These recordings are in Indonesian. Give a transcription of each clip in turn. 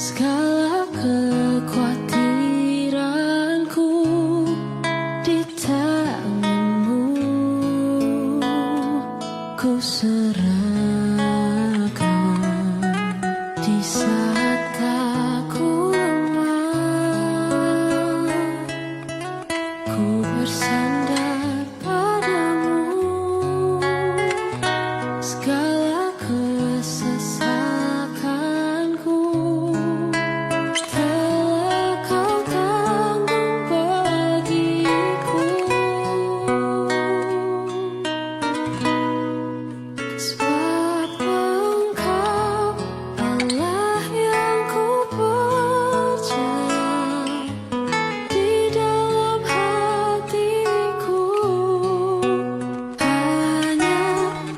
Segala kekhawatiranku di tanganmu, ku serahkan di saat aku lemah. Ku bersandar padamu, segala kesesakanku telah kau tanggung bagiku. Sebab Engkau Allah yang ku percaya, di dalam hatiku hanya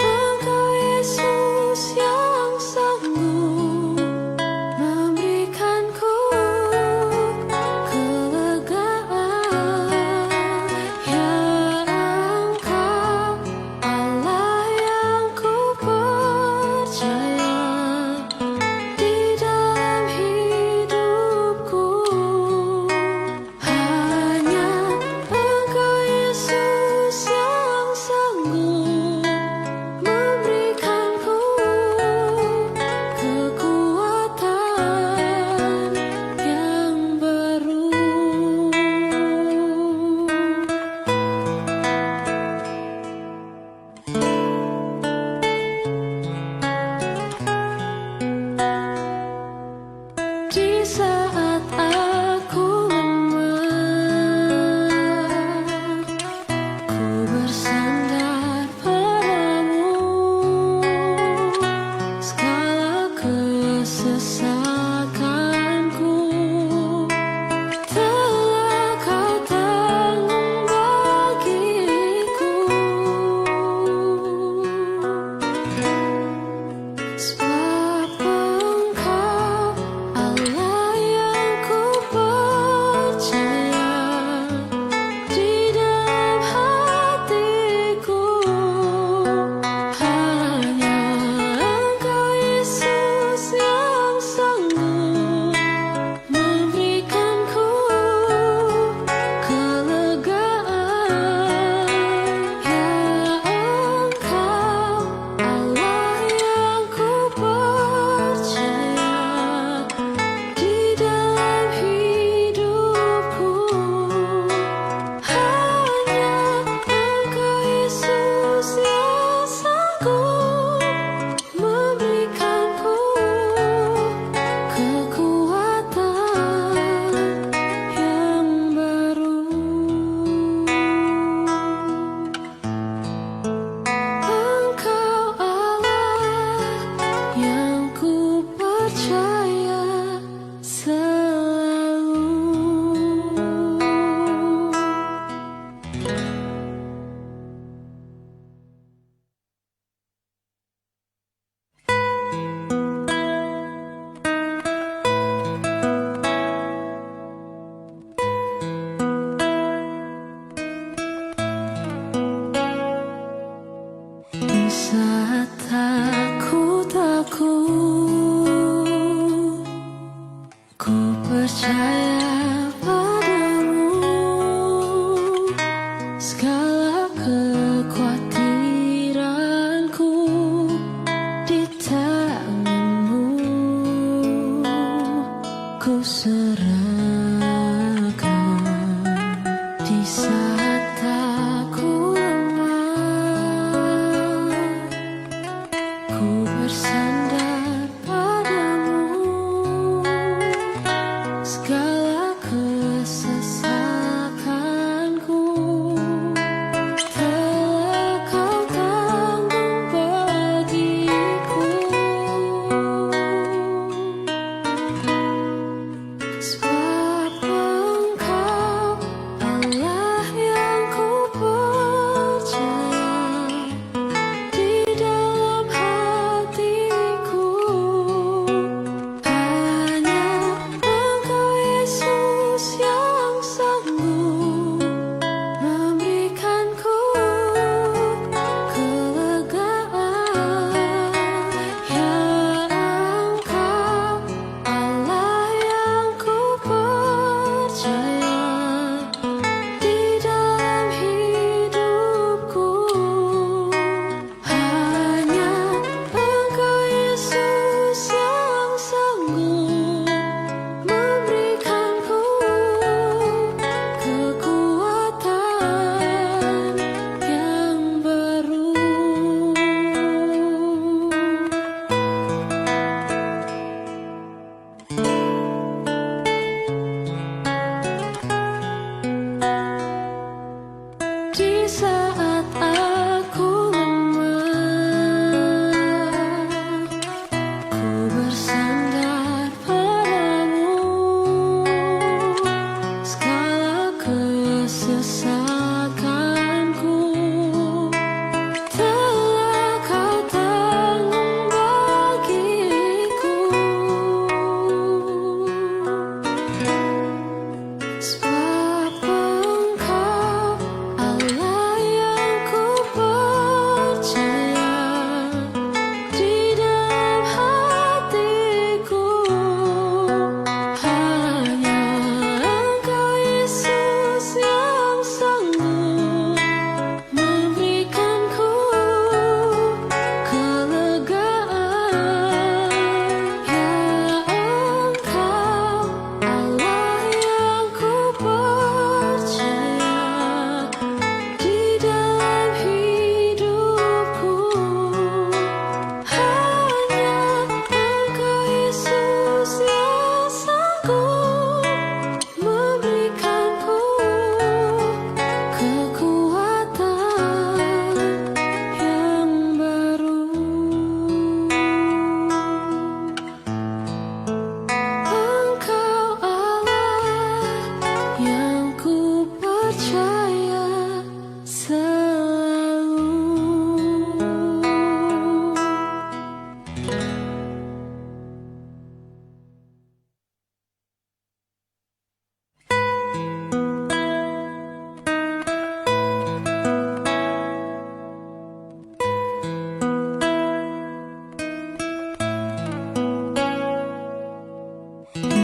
Engkau Yesus yang sanggup memberikanku kelegaan. Ya Engkau Allah yang ku percaya, di dalam hidupku hanya Engkau Yesus yang sanggup memberikanku kekuatan yang baru. Di saat aku lemah, ku bersandar padamu, segala kesesakanku telah kau tanggung bagiku. Sebab Engkau Allah yang ku percaya, di dalam hatiku hanya Engkau Yesus yang sanggup memberikanku kelegaan. Ya Engkau Allah yang ku percaya, di dalam hidupku hanya Engkau Yesus yang sanggup memberikanku kekuatan yang baru. Engkau Allah yang ku percaya selalu. Di saat aku takut, ku percaya padamu, segala kekhawatiranku di tanganmu, ku serahkan di saat aku lemah. Ku bersandar padamu, segala kesesakanku telah kau tanggung bagiku. Sebab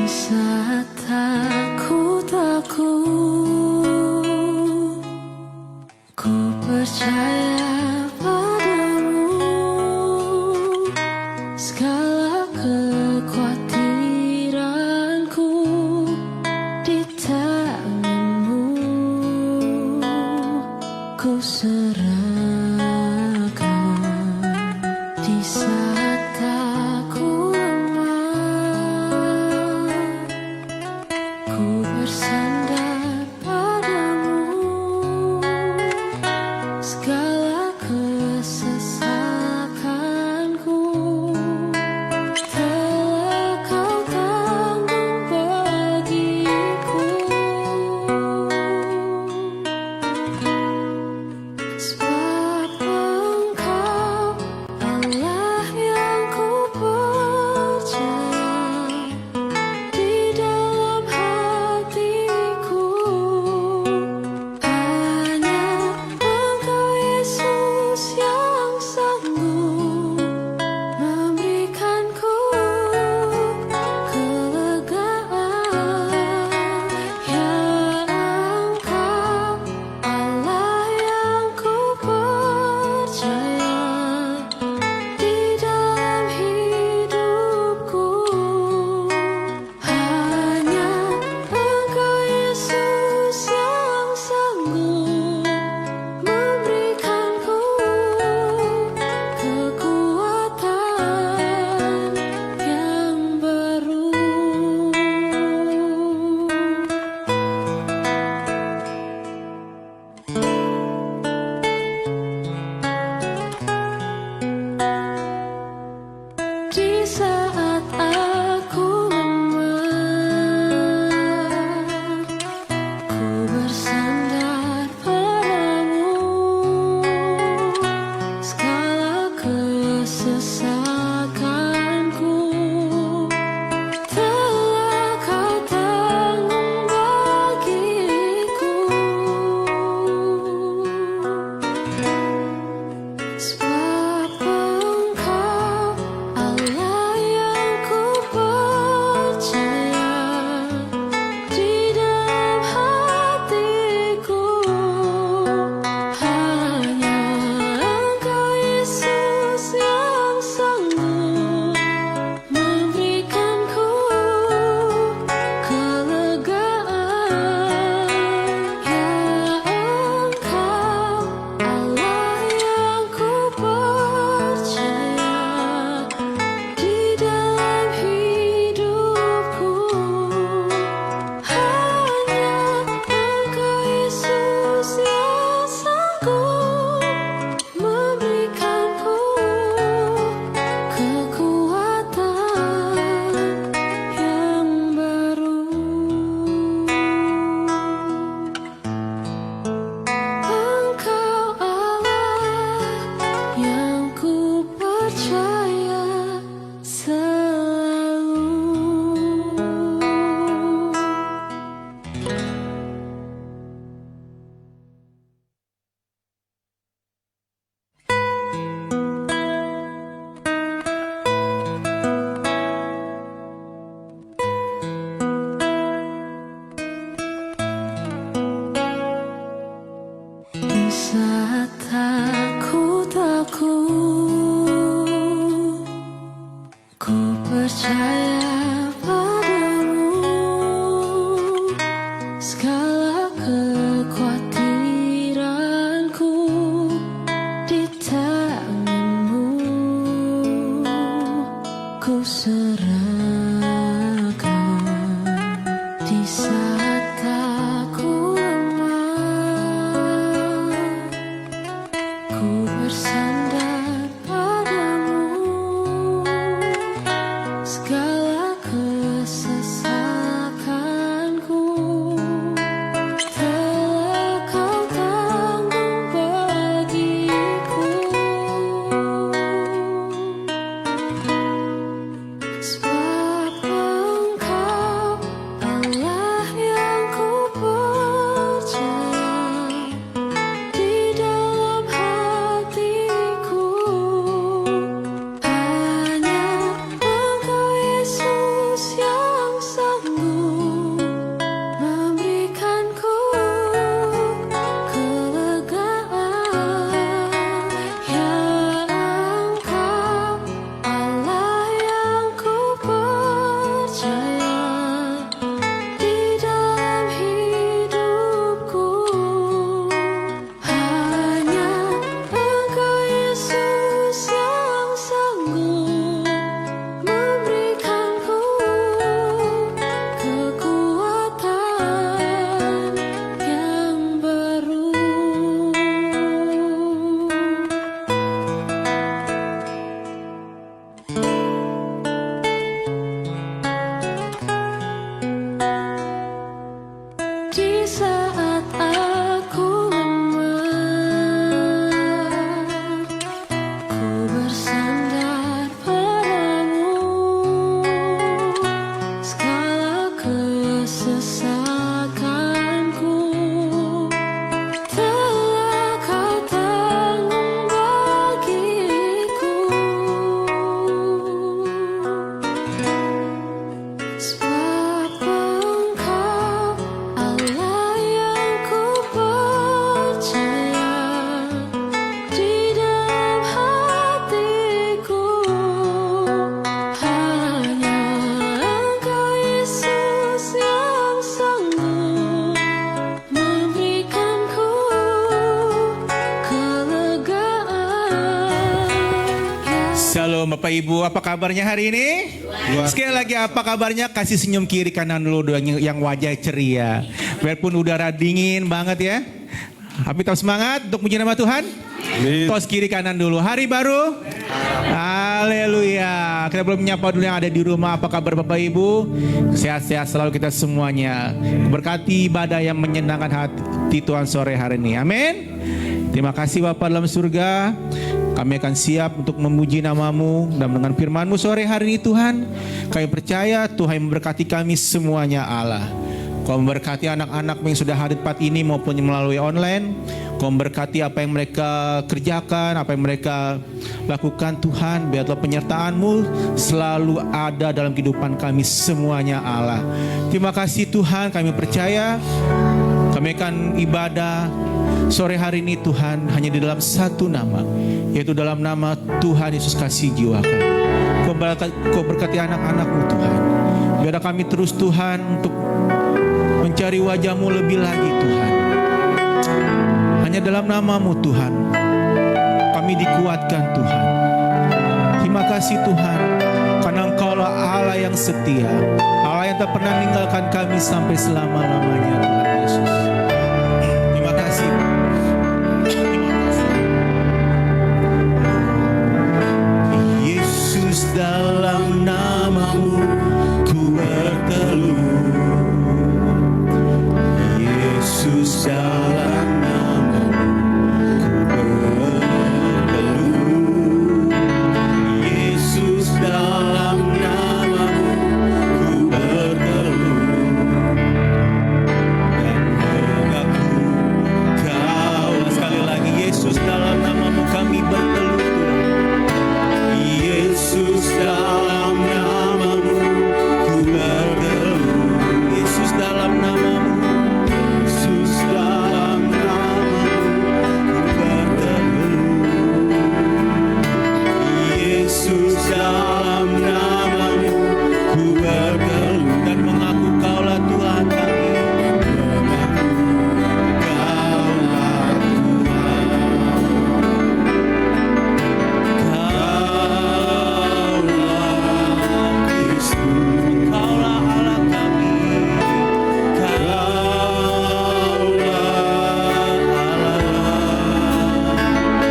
saat aku takut, ku percaya padamu. Segala kekhawatiranku di tanganmu, ku serahkan di saat aku lemah. Ku bersandar padamu, segala kesesakanku telah kau tanggung bagiku. Sebab Engkau Allah yang ku percaya, di dalam hatiku hanya Engkau Yesus yang sanggup memberikanku kelegaan. Ya Engkau Allah yang ku percaya, di dalam hidupku hanya Engkau Yesus yang sanggup memberikanku kekuatan yang baru. Di saat aku lemah, ku bersandar padamu. Segala kesesakanku telah kau tanggung bagiku. Sebab Engkau Allah yang ku percaya, di dalam hatiku hanya Engkau Yesus yang sanggup memberikanku kelegaan. Ya Engkau Allah yang ku percaya, di dalam hidupku hanya Engkau Yesus yang sanggup memberikanku kekuatan yang baru. Engkau Allah yang ku percaya selalu. Di saat aku takut, ku percaya padamu. Segala kekhawatiranku di tanganmu, ku serahkan di saat aku lemah. Ku bersandar padamu, segala kesesakanku telah kau tanggung bagiku. Sebab Engkau Allah yang ku percaya, di dalam hatiku hanya Engkau Yesus yang sanggup Bapak Ibu, apa kabarnya hari ini? Sekali lagi apa kabarnya? Kasih senyum kiri kanan dulu dong yang wajah ceria. Biarpun udara dingin banget ya. Tapi tetap semangat untuk puji nama Tuhan. Tos kiri kanan dulu. Hari baru. Haleluya. Kita belum menyapa dulu yang ada di rumah. Apa kabar Bapak Ibu? Sehat-sehat selalu kita semuanya. Berkati ibadah yang menyenangkan hati Tuhan sore hari ini. Amin. Terima kasih Bapak dalam surga. Kami akan siap untuk memuji nama-Mu dan dengan firman-Mu sore hari ini Tuhan. Kami percaya Tuhan memberkati kami semuanya Allah. Kau memberkati anak-anak yang sudah hadir tempat ini maupun yang melalui online. Kau memberkati apa yang mereka kerjakan, apa yang mereka lakukan Tuhan. Biarlah penyertaan-Mu selalu ada dalam kehidupan kami semuanya Allah. Terima kasih Tuhan, kami percaya kami akan ibadah sore hari ini Tuhan hanya di dalam satu nama, yaitu dalam nama Tuhan Yesus kasih jiwa kami. Kau berkati anak-anak-Mu Tuhan. Biarlah kami terus Tuhan untuk mencari wajah-Mu lebih lagi Tuhan. Hanya dalam nama-Mu Tuhan kami dikuatkan Tuhan. Terima kasih Tuhan, karena Engkau-lah Allah yang setia, Allah yang tak pernah meninggalkan kami sampai selama-lamanya Tuhan Yesus. Terima kasih. Terima kasih. Yesus, dalam nama-Mu ku berteduh. Yesus, dalam nama-Mu ku berteduh. Yesus, dalam nama-Mu ku berteduh. Dan mengaku Kau. Sekali lagi, Yesus, dalam nama-Mu kami berteduh. Yesus, dalam nama-Mu ku berteduh. Yesus, dalam nama-Mu. Dalam nama-Mu ku berteduh dan mengaku Kaulah Tuhan kami. Mengaku Kaulah Tuhan. Kaulah Kristus. Kaulah Allah kami. Kaulah Allah.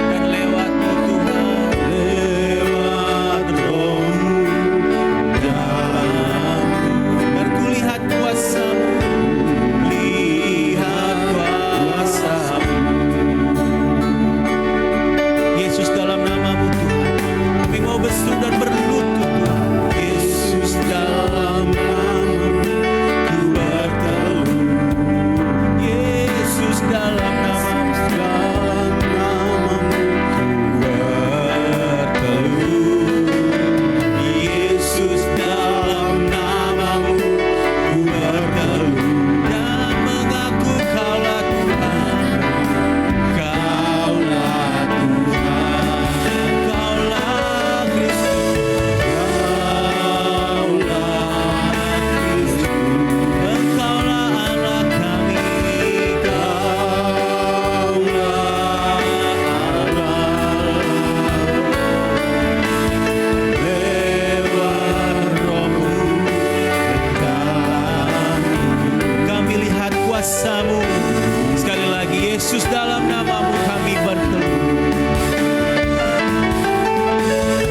Dan lewat-Mu Tuhan, lewat Roh-Mu dalam-Mu, berkulihat kuasa-Mu, lihat kuasa-Mu. Yesus, dalam nama-Mu Tuhan, kami mau berseru dan berlutut Tuhan. Yesus, dalam nama-Mu ku berteduh. Yesus, dalam nama-Mu, dalam nama-Mu ku berteduh. Yesus, dalam nama-Mu ku berteduh dan mengaku Kaulah Tuhan. Kaulah Tuhan. Kaulah Kristus. Kaulah Kristus. Engkaulah Allah kami. Kaulah Allah. Lewat Roh-Mu dalam-Mu, kami lihat kuasa-Mu. Sekali lagi, Yesus, dalam nama-Mu kami berteduh.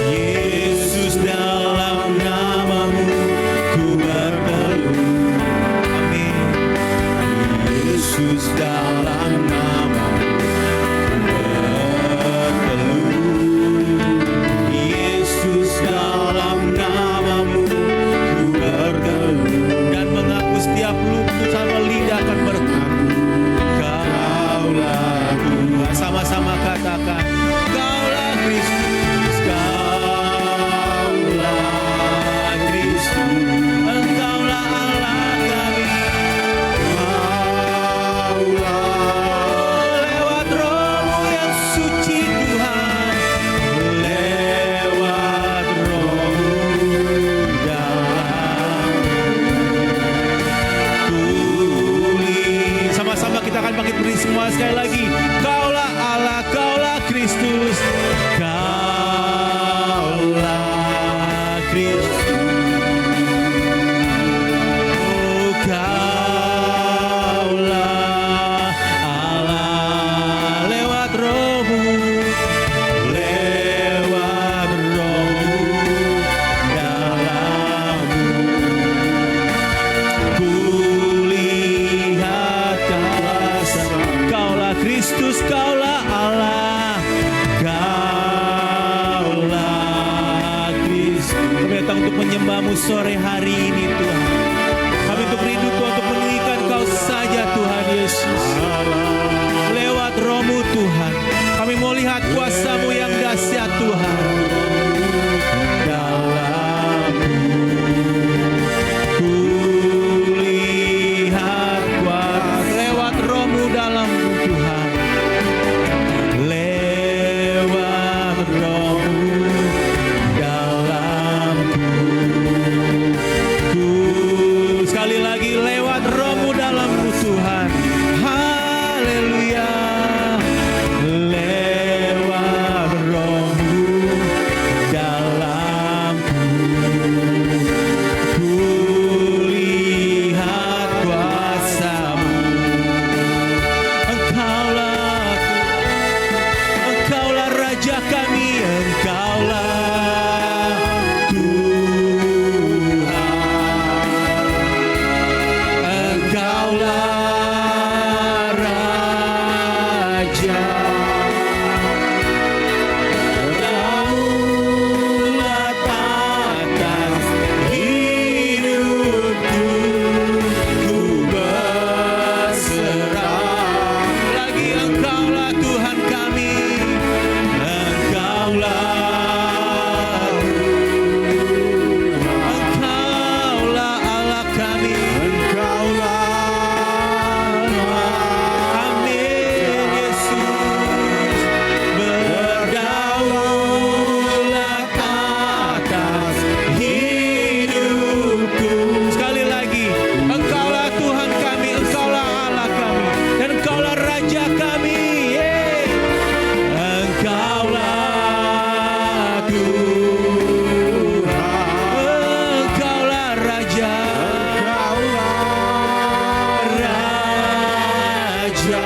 Yesus, dalam nama-Mu ku berteduh. Amin. Yesus, dalam nama-Mu ku berteduh. Yesus, dalam nama-Mu ku berteduh dan mengaku setiap lutut sama lidah akan berkata, Kaulah Tuhan. Sama-sama katakan, Kaulah Kristus. Kaulah Kristus. Engkaulah Allah kami. Kaulah lewat Roh-Mu yang suci Tuhan. Lewat Roh-Mu dalam-Mu. Sama-sama kita akan bangkit berdiri semua sekali lagi. Kaulah Allah, Kaulah Kristus. Kaulah sore hari ini Tuhan. Kami untuk rindu Tuhan untuk meninggikan Kau saja Tuhan Yesus. Lewat Roh-Mu Tuhan, kami mau lihat kuasa-Mu yang dahsyat Tuhan. Dalam-Mu ku lihat kuasa, lewat Roh-Mu dalam-Mu Tuhan. Lewat Roh-Mu dalam-Ku. Sekali lagi lewat Roh-Mu dalam-Mu Tuhan. Haleluya. Lewat Roh-Mu dalam-Ku. Ku lihat kuasa-Mu. Engkaulah Raja kami, Engkaulah Tuhan. Engkaulah Raja. Engkaulah atas hidupku, ku berserah. Lagi Engkaulah Tuhan kami, Engkaulah Allah kami. Amin Yesus. Berdaulat atas hidupku. Sekali lagi, Engkaulah Tuhan kami, Engkaulah Allah kami, dan Engkaulah Raja kami. Yeay. Engkaulah Tuhan, Engkaulah Raja. Raja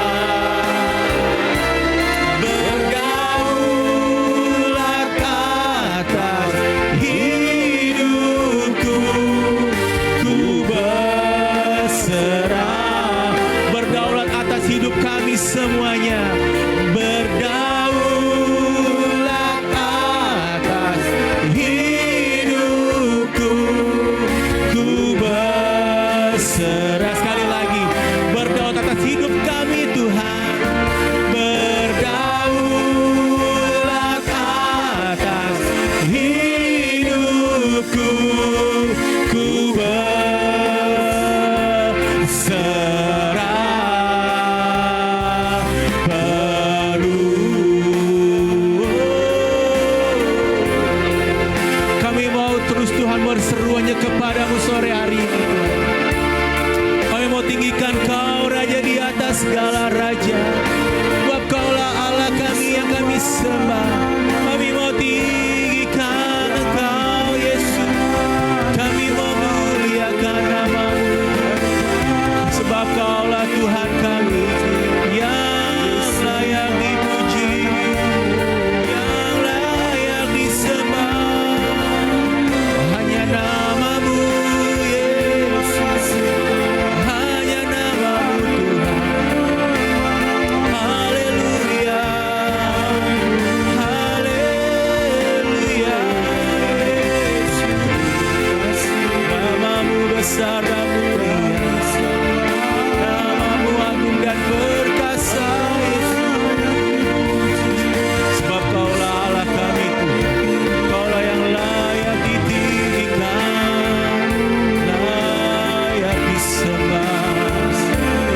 berdaulat atas hidupku, ku berserah. Berdaulat atas hidup kami semuanya. Berdaulat atas hidupku, ku berserah. Sekali lagi, berdaulat atas hidup kami Tuhan. Berdaulat atas hidupku, ku berserah penuh. Kami mau terus Tuhan berseru hanya kepadamu sore hari ini Tuhan. Kami mau tinggikan Kau Raja di atas segala raja. Sebab Kaulah Allah kami yang kami sembah. Kami mau tinggikan Engkau Yesus. Kami mau muliakan nama-Mu. Sebab Kaulah Tuhan kami yang layak dipuji, yang layak disembah. Hanya nama-Mu Yesus, hanya nama-Mu Tuhan. Haleluya, haleluya Yesus. Nama-Mu besar dan mulia, nama-Mu agung dan perkasa Yesus. Sebab Kaulah Allah kami Tuhan, Kaulah yang layak ditinggikan, layak disembah.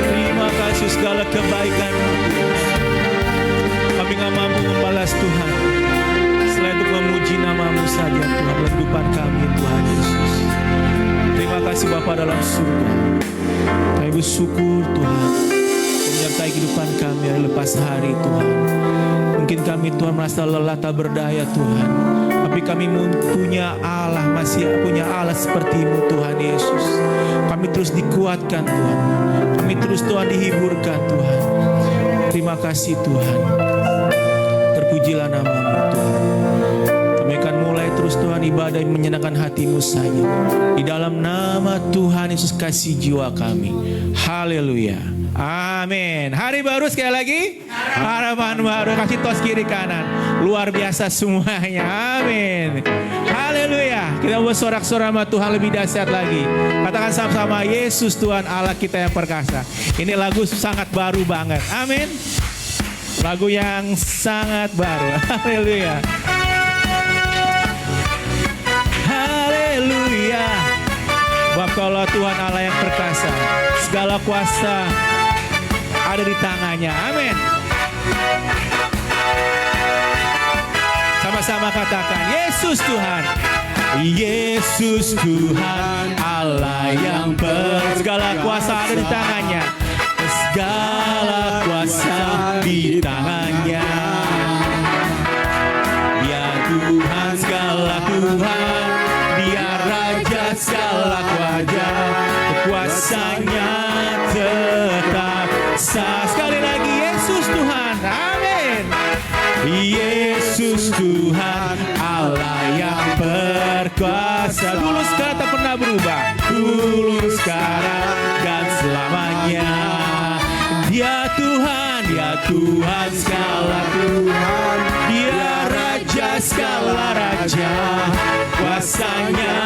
Terima kasih segala kebaikan-Mu Tuhan. Kami nggak mampu membalas Tuhan selain untuk memuji nama-Mu saja Tuhan dalam kehidupan kami Tuhan Yesus. Terima kasih Bapa dalam surga. Kami bersyukur Tuhan menyertai kehidupan kami hari lepas hari Tuhan. Mungkin kami Tuhan merasa lelah tak berdaya Tuhan, tapi kami punya Allah, masih punya Allah seperti-Mu Tuhan Yesus. Kami terus dikuatkan Tuhan, kami terus Tuhan dihiburkan Tuhan. Terima kasih Tuhan. Terpujilah nama-Mu Tuhan. Kami akan mulai terus Tuhan ibadah yang menyenangkan hati-Mu saja. Di dalam nama Tuhan Yesus kasih jiwa kami. Haleluya. Amin. Hari baru sekali lagi. Harapan baru. Kasih tos kiri kanan. Luar biasa semuanya. Amin. Haleluya. Kita bersorak-sorai sama Tuhan lebih dahsyat lagi. Katakan sama-sama, Yesus Tuhan Allah kita yang perkasa. Ini lagu sangat baru banget. Amin. Lagu yang sangat baru. Haleluya. Haleluya. Sebab kaulah Tuhan Allah yang perkasa. Segala kuasa ada di tangannya. Amin. Sama-sama katakan, Yesus Tuhan. Yesus Tuhan Allah yang segala kuasa ada di tangannya. Segala kuasa di tangannya. Dia Tuhan segala Tuhan. Dia Raja segala raja. Kuasanya tetap sah. Sekali lagi, Yesus Tuhan. Amin. Yesus Tuhan Allah yang berkuasa. Dulu sekarang tak pernah berubah. Dulu sekarang dan selamanya. Dia Tuhan segala Tuhan. Dia Raja segala raja. Kuasanya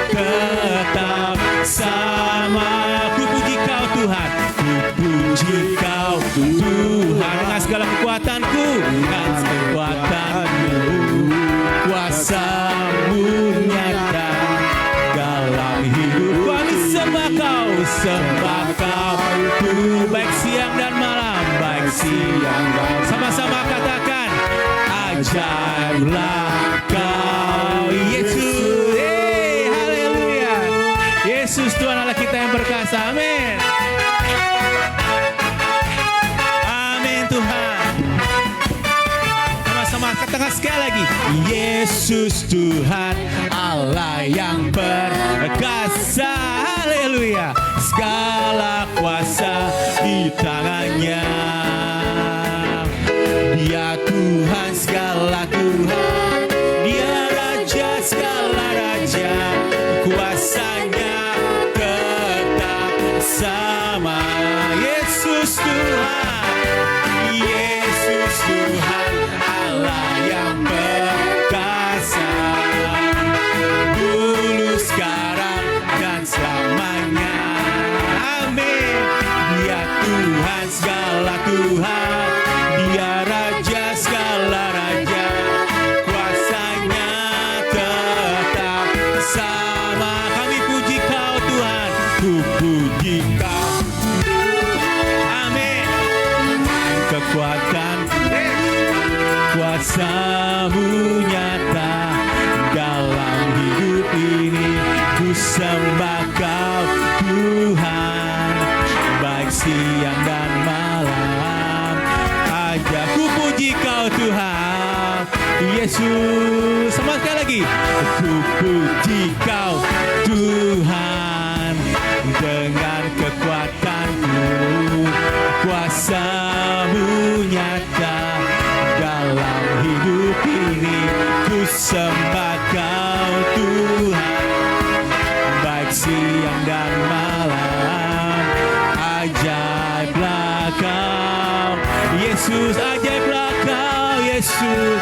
tetap sama. Ku puji kau Tuhan. Ku puji kau Tuhan. Dengan segala kekuatanku. Dengan kekuatanmu. Kuasamu nyata dalam hidupku. Kami sembah kau. Sembah kau. Ku baik siang dan malam. Baik siang dan sama-sama katakan. Ajaiblah kau Yesus. Haleluya. Yesus Tuhan Allah kita yang berkasa. Amin. Amin Tuhan. Sama-sama katakan sekali lagi. Yesus Tuhan Allah yang perkasa. Haleluya. Segala kuasa di tangannya. Dia Tuhan segala Tuhan. Dia Raja segala raja. Kuasanya tetap sama. Yesus Tuhan. Yesus Tuhan Allah yang perkasa. Dulu sekarang dan selamanya. Amin. Dia Tuhan segala Tuhan. Dia Raja segala raja. Kuasanya tetap sama. Kami puji kau Tuhan. Ku puji kau. Amin. Kekuatan kuasamu nyata dalam hidup ini. Ku sembah kau Tuhan. Baik siang dan malam. Aja ku puji kau Tuhan. Yesus. Sama sekali lagi. Ku puji kau Tuhan. Dengan kekuatanmu. Kuasamu nyata dalam hidup ini. Ku sembah kau Tuhan. Baik siang dan malam. Ajaiblah kau Yesus. Ajaiblah kau Yesus.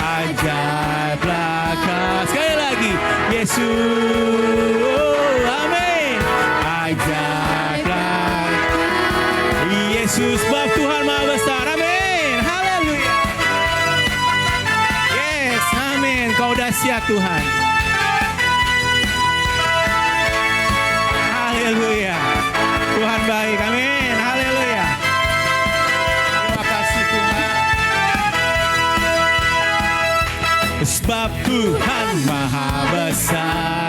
Ajaiblah kau. Sekali lagi Yesus. Oh, amin. Ajaiblah Yesus. Sebab Tuhan Maha Besar. Amin. Haleluya. Yes, amin. Kau dahsyat Tuhan. Haleluya. Tuhan baik. Amin. Haleluya. Terima kasih Tuhan. Sebab Tuhan Maha Besar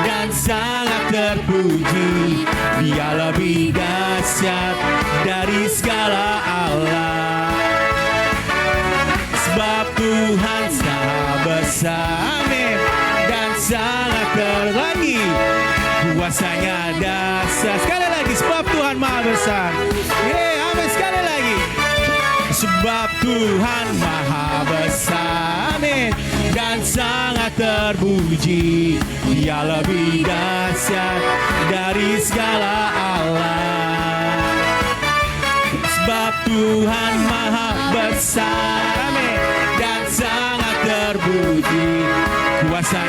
dan sangat terpuji. Dia lebih dahsyat dari segala Allah. Sebab Tuhan sangat besar. Amin. Dan sangat terlagi. Kuasanya dahsyat. Sekali lagi. Sebab Tuhan Maha Besar. Amin. Sekali lagi. Sebab Tuhan Maha Besar. Amin. Dan sangat terpuji. Dia lebih dahsyat dari segala Allah. Sebab Tuhan Maha Besar. Amin. Dan sangat terpuji. Kuasa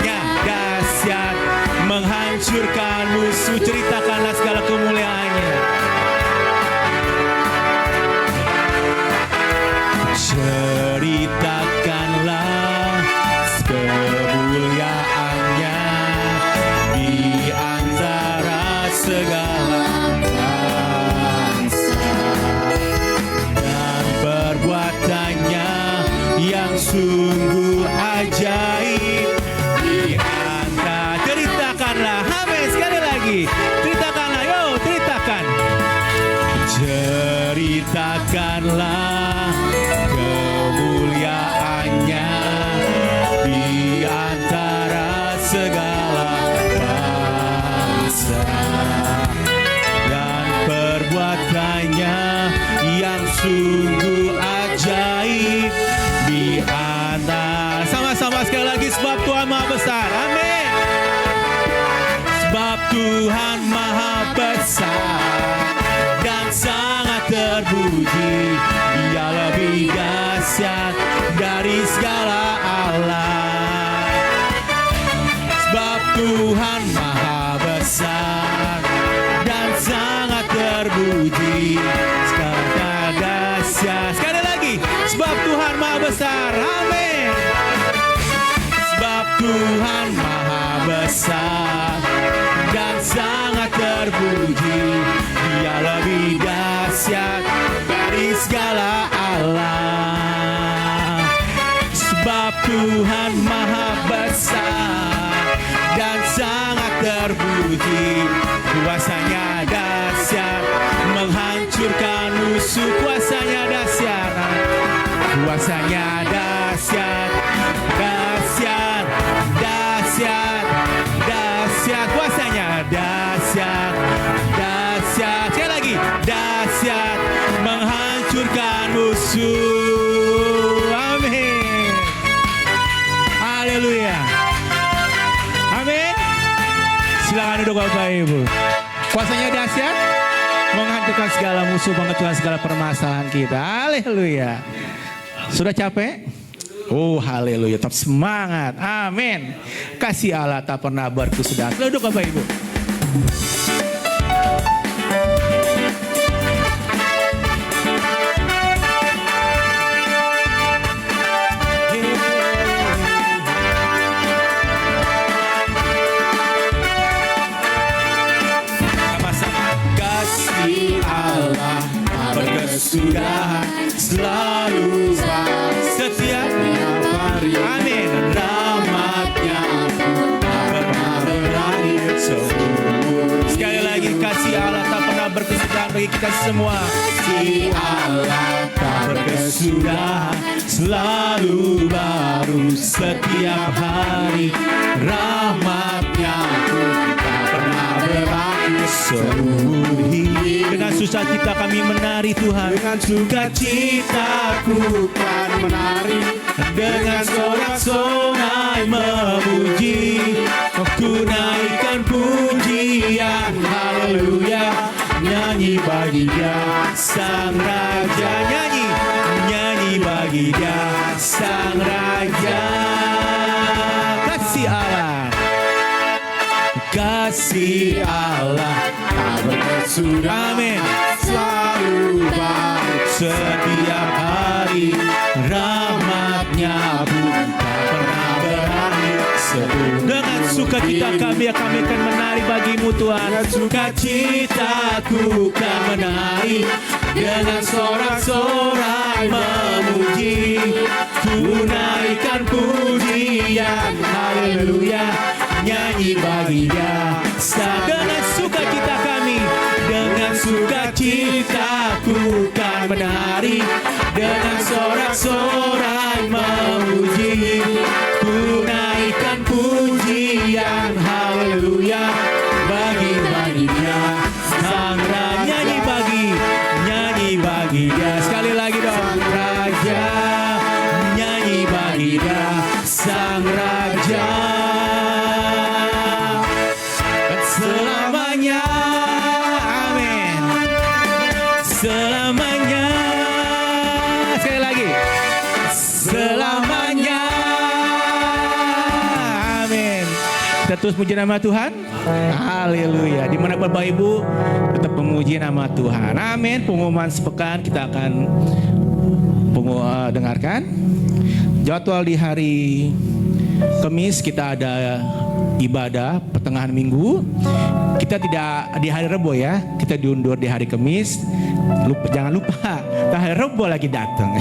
ceritakanlah segala kemuliaannya. Ceritakanlah kemuliaannya di antara segala bangsa, dan perbuatannya yang sungguh ajaib di antara. Ceritakanlah, amin, sekali lagi. Ceritakanlah, yo, ceritakan. Ceritakanlah kemuliaannya di antara segala bangsa, dan perbuatannya yang sungguh ajaib di antara. Sama-sama sekali lagi, sebab Tuhan Maha Besar. Amin. Sebab Tuhan Maha Besar dan sangat terpuji, Dia lebih dahsyat dari segala Allah. Sebab Tuhan Maha Besar dan sangat terpuji, sangat dahsyat. Sekali lagi, sebab Tuhan Maha Besar. Amin. Sebab Tuhan Maha Besar dan sangat terpuji, Dia lebih dahsyat dari segala Allah. Sebab Tuhan Maha Besar dan sangat terpuji, kuasanya dahsyat menghancurkan musuh. Kuasanya dahsyat, kuasanya dahsyat, dahsyat, dahsyat, dahsyat. Kuasanya dahsyat, dahsyat. Sekali lagi, dahsyat menghancurkan musuh. Amin. Haleluya. Amin. Silakan duduk Bapak Ibu. Kuasanya dahsyat menghancurkan segala musuh, menghancurkan segala permasalahan kita. Haleluya. Sudah capek? Oh, haleluya. Tetap semangat. Amin. Kasih Allah tak pernah berkesudahan. Duduk Bapak Ibu. Berkesudahan selalu setiap hari. Amin. Rahmatnya tak pernah berakhir seumur. Sekali lagi, kasih Allah tak pernah berkesudahan bagi kita semua. Kasih Allah tak berkesudahan, selalu baru setiap hari. Rahmatnya tak pernah berakhir seumur hidup. Dengan sukacita kami menari Tuhan, dengan sukacitaku kan menari, dengan sorak-sorai memuji, ku naikkan pujian, haleluya, nyanyi bagi Dia Sang Raja, nyanyi, nyanyi bagi Dia Sang Raja. Kasih Allah, kasih Allah tak berkesudahan. Amin. Selalu baru setiap hari. Rahmatnya pun tak pernah berakhir. Dengan sukacita kami akan menari bagimu Tuhan. Dengan sukacitaku kan menari, dengan sorak-sorai memuji, ku naikkan pujian, haleluya, nyanyi bagi Dia. Dengan sukacita kami, dengan sukacitaku kan menari, dengan sorak-sorai memuji, ku naikkan pujian, haleluya, bagi Dia Sang Raja. Nyanyi bagi Dia. Sekali lagi dong, Raja, nyanyi bagi Dia Sang Raja. Selamanya Terus puji nama Tuhan. Haleluya. Di mana Bapak Ibu tetap memuji nama Tuhan. Amin. Pengumuman sepekan kita akan dengarkan. Jadwal di hari Kamis kita ada ibadah pertengahan minggu. Kita tidak di hari Rebo ya, kita diundur di hari Kamis. Jangan lupa, hari Rebo lagi datang.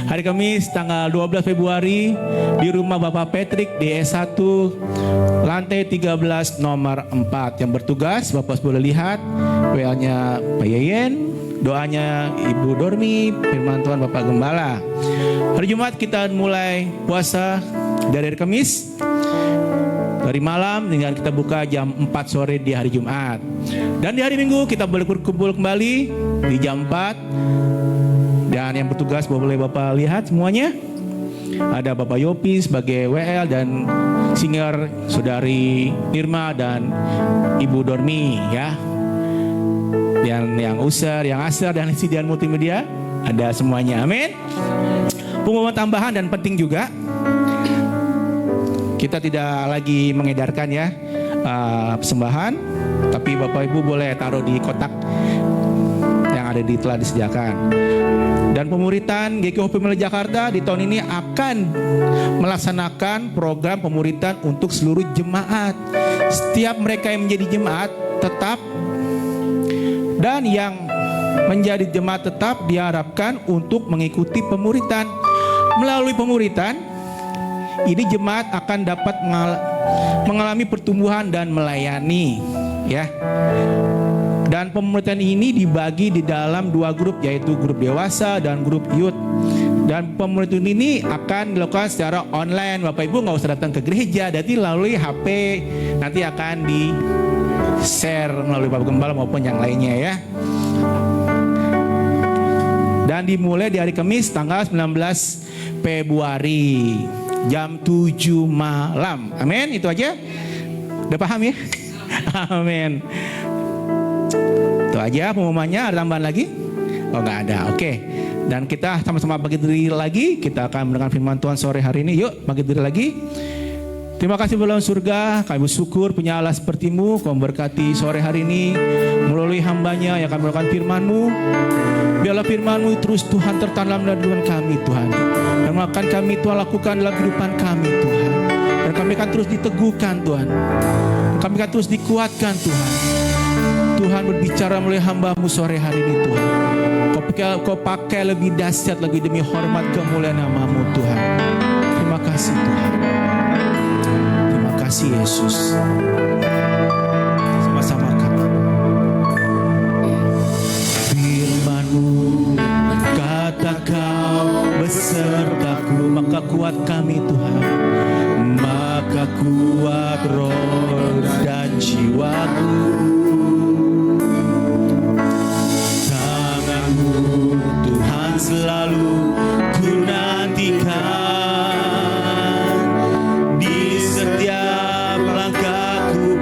Hari Kamis tanggal 12 Februari di rumah Bapak Patrick di S1 lantai 13 nomor 4. Yang bertugas Bapak boleh lihat WA-nya Pak Yeyen, doanya Ibu Dormi, firman Tuhan Bapak Gembala. Hari Jumat kita mulai puasa dari hari Kamis dari malam dengan kita buka jam 4 sore di hari Jumat. Dan di hari Minggu kita boleh berkumpul kembali di jam 4. Dan yang bertugas boleh Bapak lihat semuanya. Ada Bapak Yopi sebagai WL dan singer Saudari Nirma dan Ibu Dormi ya. Dan yang Usar, yang Asar dan Sidian Multimedia ada semuanya. Amin. Pengumuman tambahan dan penting juga. Kita tidak lagi mengedarkan ya persembahan, tapi Bapak Ibu boleh taruh di kotak yang ada telah disediakan. Dan pemuritan GKI Pemela Jakarta di tahun ini akan melaksanakan program pemuritan untuk seluruh jemaat. Setiap mereka yang menjadi jemaat tetap dan yang menjadi jemaat tetap diharapkan untuk mengikuti pemuritan. Melalui pemuritan ini jemaat akan dapat mengalami pertumbuhan dan melayani ya. Dan pemuritan ini dibagi di dalam 2 grup, yaitu grup dewasa dan grup youth. Dan pemuritan ini akan dilakukan secara online. Bapak Ibu nggak usah datang ke gereja, jadi melalui HP nanti akan di share melalui Bapak Gembala maupun yang lainnya ya. Dan dimulai di hari Kamis tanggal 19 Februari jam 7 malam. Amin. Itu aja. Udah paham ya? Amin. Itu aja pengumumannya. Ada tambahan lagi? Oh nggak ada. Oke. Dan kita sama-sama bagi diri lagi. Kita akan mendengar firman Tuhan sore hari ini. Yuk bagi diri lagi. Terima kasih Bapa surga, kami bersyukur punya Allah seperti-Mu. Kau memberkati sore hari ini melalui hamba-Nya yang akan melakukan firman-Mu. Biarlah firman-Mu terus Tuhan tertanam dalam kehidupan kami Tuhan. Dan akan kami Tuhan lakukan dalam kehidupan kami Tuhan. Dan kami akan terus diteguhkan Tuhan. Kami akan terus dikuatkan Tuhan. Tuhan berbicara melalui hamba-Mu sore hari ini Tuhan. Kau pakai lebih dahsyat lagi demi hormat kemuliaan nama-Mu Tuhan. Terima kasih Tuhan. Terima kasih Yesus. Sama-sama kata. Firman-Mu kata Kau besertaku, maka kuat kami Tuhan. Maka kuat roh dan jiwaku. Tangan-Mu Tuhan selalu ku nantikan. Di setiap langkahku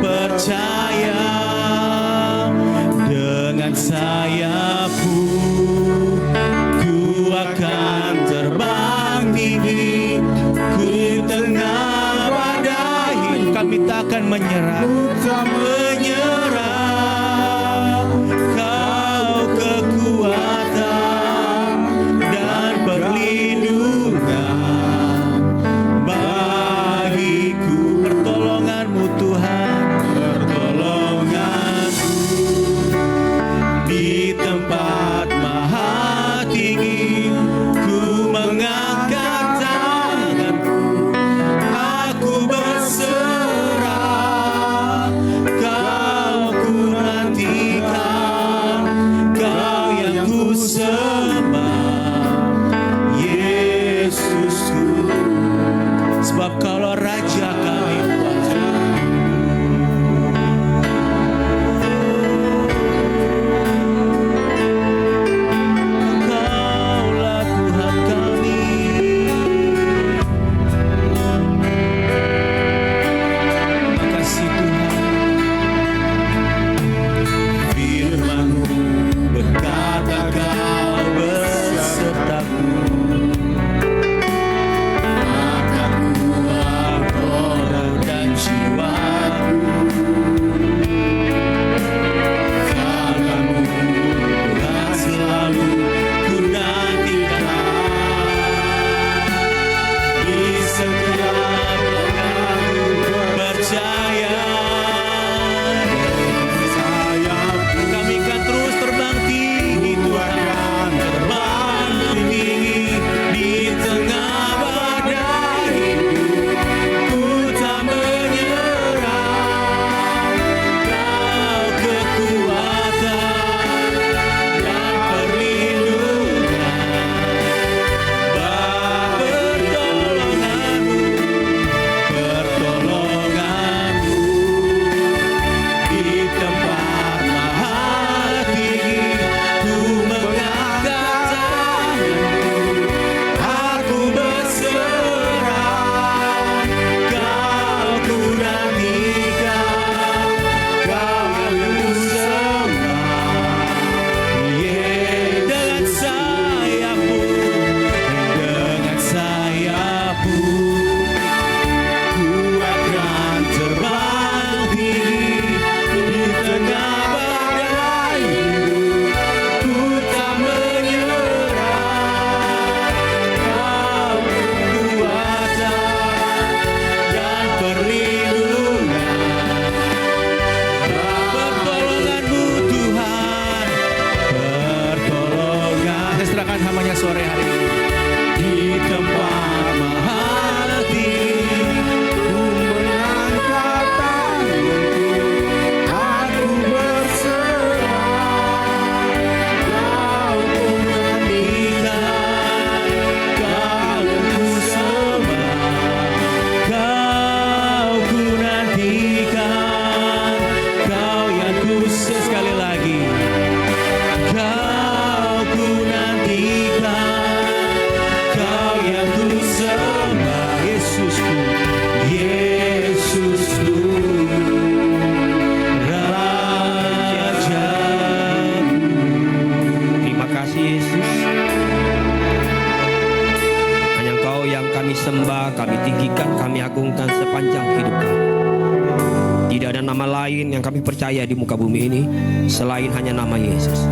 kami percaya di muka bumi ini selain hanya nama Yesus.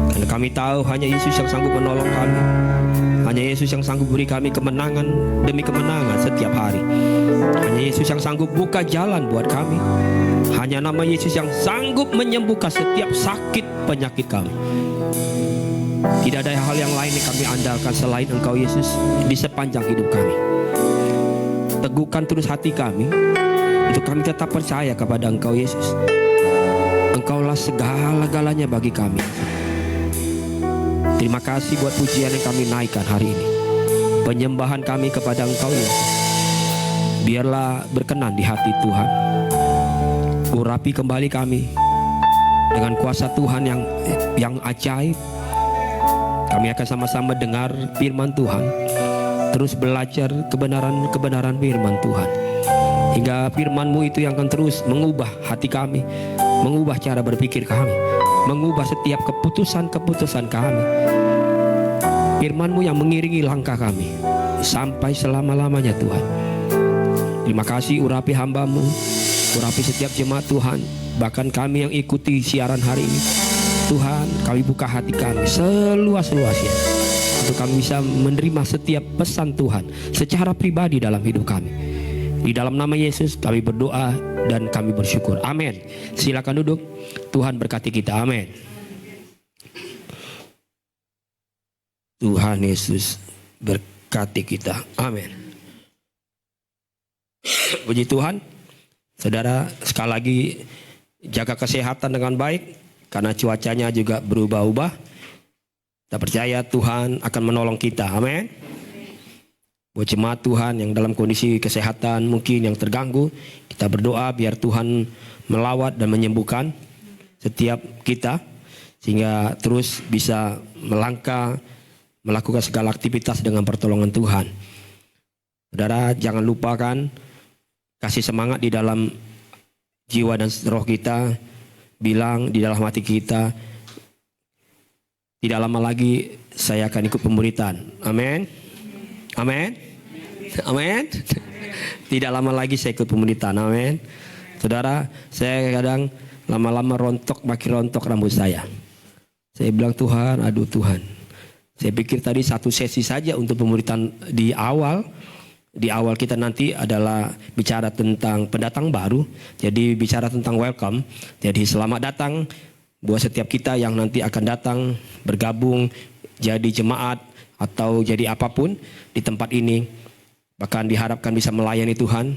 Karena kami tahu hanya Yesus yang sanggup menolong kami. Hanya Yesus yang sanggup beri kami kemenangan demi kemenangan setiap hari. Hanya Yesus yang sanggup buka jalan buat kami. Hanya nama Yesus yang sanggup menyembuhkan setiap sakit penyakit kami. Tidak ada hal yang lain yang kami andalkan selain Engkau Yesus di sepanjang hidup kami. Teguhkan terus hati kami untuk kami tetap percaya kepada Engkau Yesus. Engkaulah segala-galanya bagi kami. Terima kasih buat pujian yang kami naikkan hari ini. Penyembahan kami kepada Engkau Yesus. Biarlah berkenan di hati Tuhan. Urapi kembali kami dengan kuasa Tuhan yang ajaib. Kami akan sama-sama dengar firman Tuhan, terus belajar kebenaran-kebenaran firman Tuhan, hingga firman-Mu itu yang akan terus mengubah hati kami, mengubah cara berpikir kami, mengubah setiap keputusan-keputusan kami. Firman-Mu yang mengiringi langkah kami sampai selama-lamanya Tuhan. Terima kasih, urapi hamba-Mu, urapi setiap jemaat Tuhan, bahkan kami yang ikuti siaran hari ini. Tuhan, kami buka hati kami seluas-luasnya untuk kami bisa menerima setiap pesan Tuhan secara pribadi dalam hidup kami. Di dalam nama Yesus kami berdoa dan kami bersyukur. Amin. Silakan duduk. Tuhan berkati kita. Amin. Tuhan Yesus berkati kita. Amin. Puji Tuhan. Saudara, sekali lagi jaga kesehatan dengan baik. Karena cuacanya juga berubah-ubah. Kita percaya Tuhan akan menolong kita. Amin. Buat jemaat Tuhan yang dalam kondisi kesehatan mungkin yang terganggu, kita berdoa biar Tuhan melawat dan menyembuhkan setiap kita, sehingga terus bisa melangkah, melakukan segala aktivitas dengan pertolongan Tuhan. Saudara, jangan lupakan kasih semangat di dalam jiwa dan roh kita. Bilang di dalam hati kita, tidak lama lagi saya akan ikut pemuritan. Amin. Amin. Amin. Tidak lama lagi saya ikut pemuritan. Amin. Saudara, saya kadang lama-lama makin rontok rambut saya. Saya bilang, Tuhan, aduh Tuhan. Saya pikir tadi satu sesi saja untuk pemuritan di awal. Di awal kita nanti adalah bicara tentang pendatang baru. Jadi bicara tentang welcome. Jadi selamat datang buat setiap kita yang nanti akan datang bergabung jadi jemaat atau jadi apapun di tempat ini. Bahkan diharapkan bisa melayani Tuhan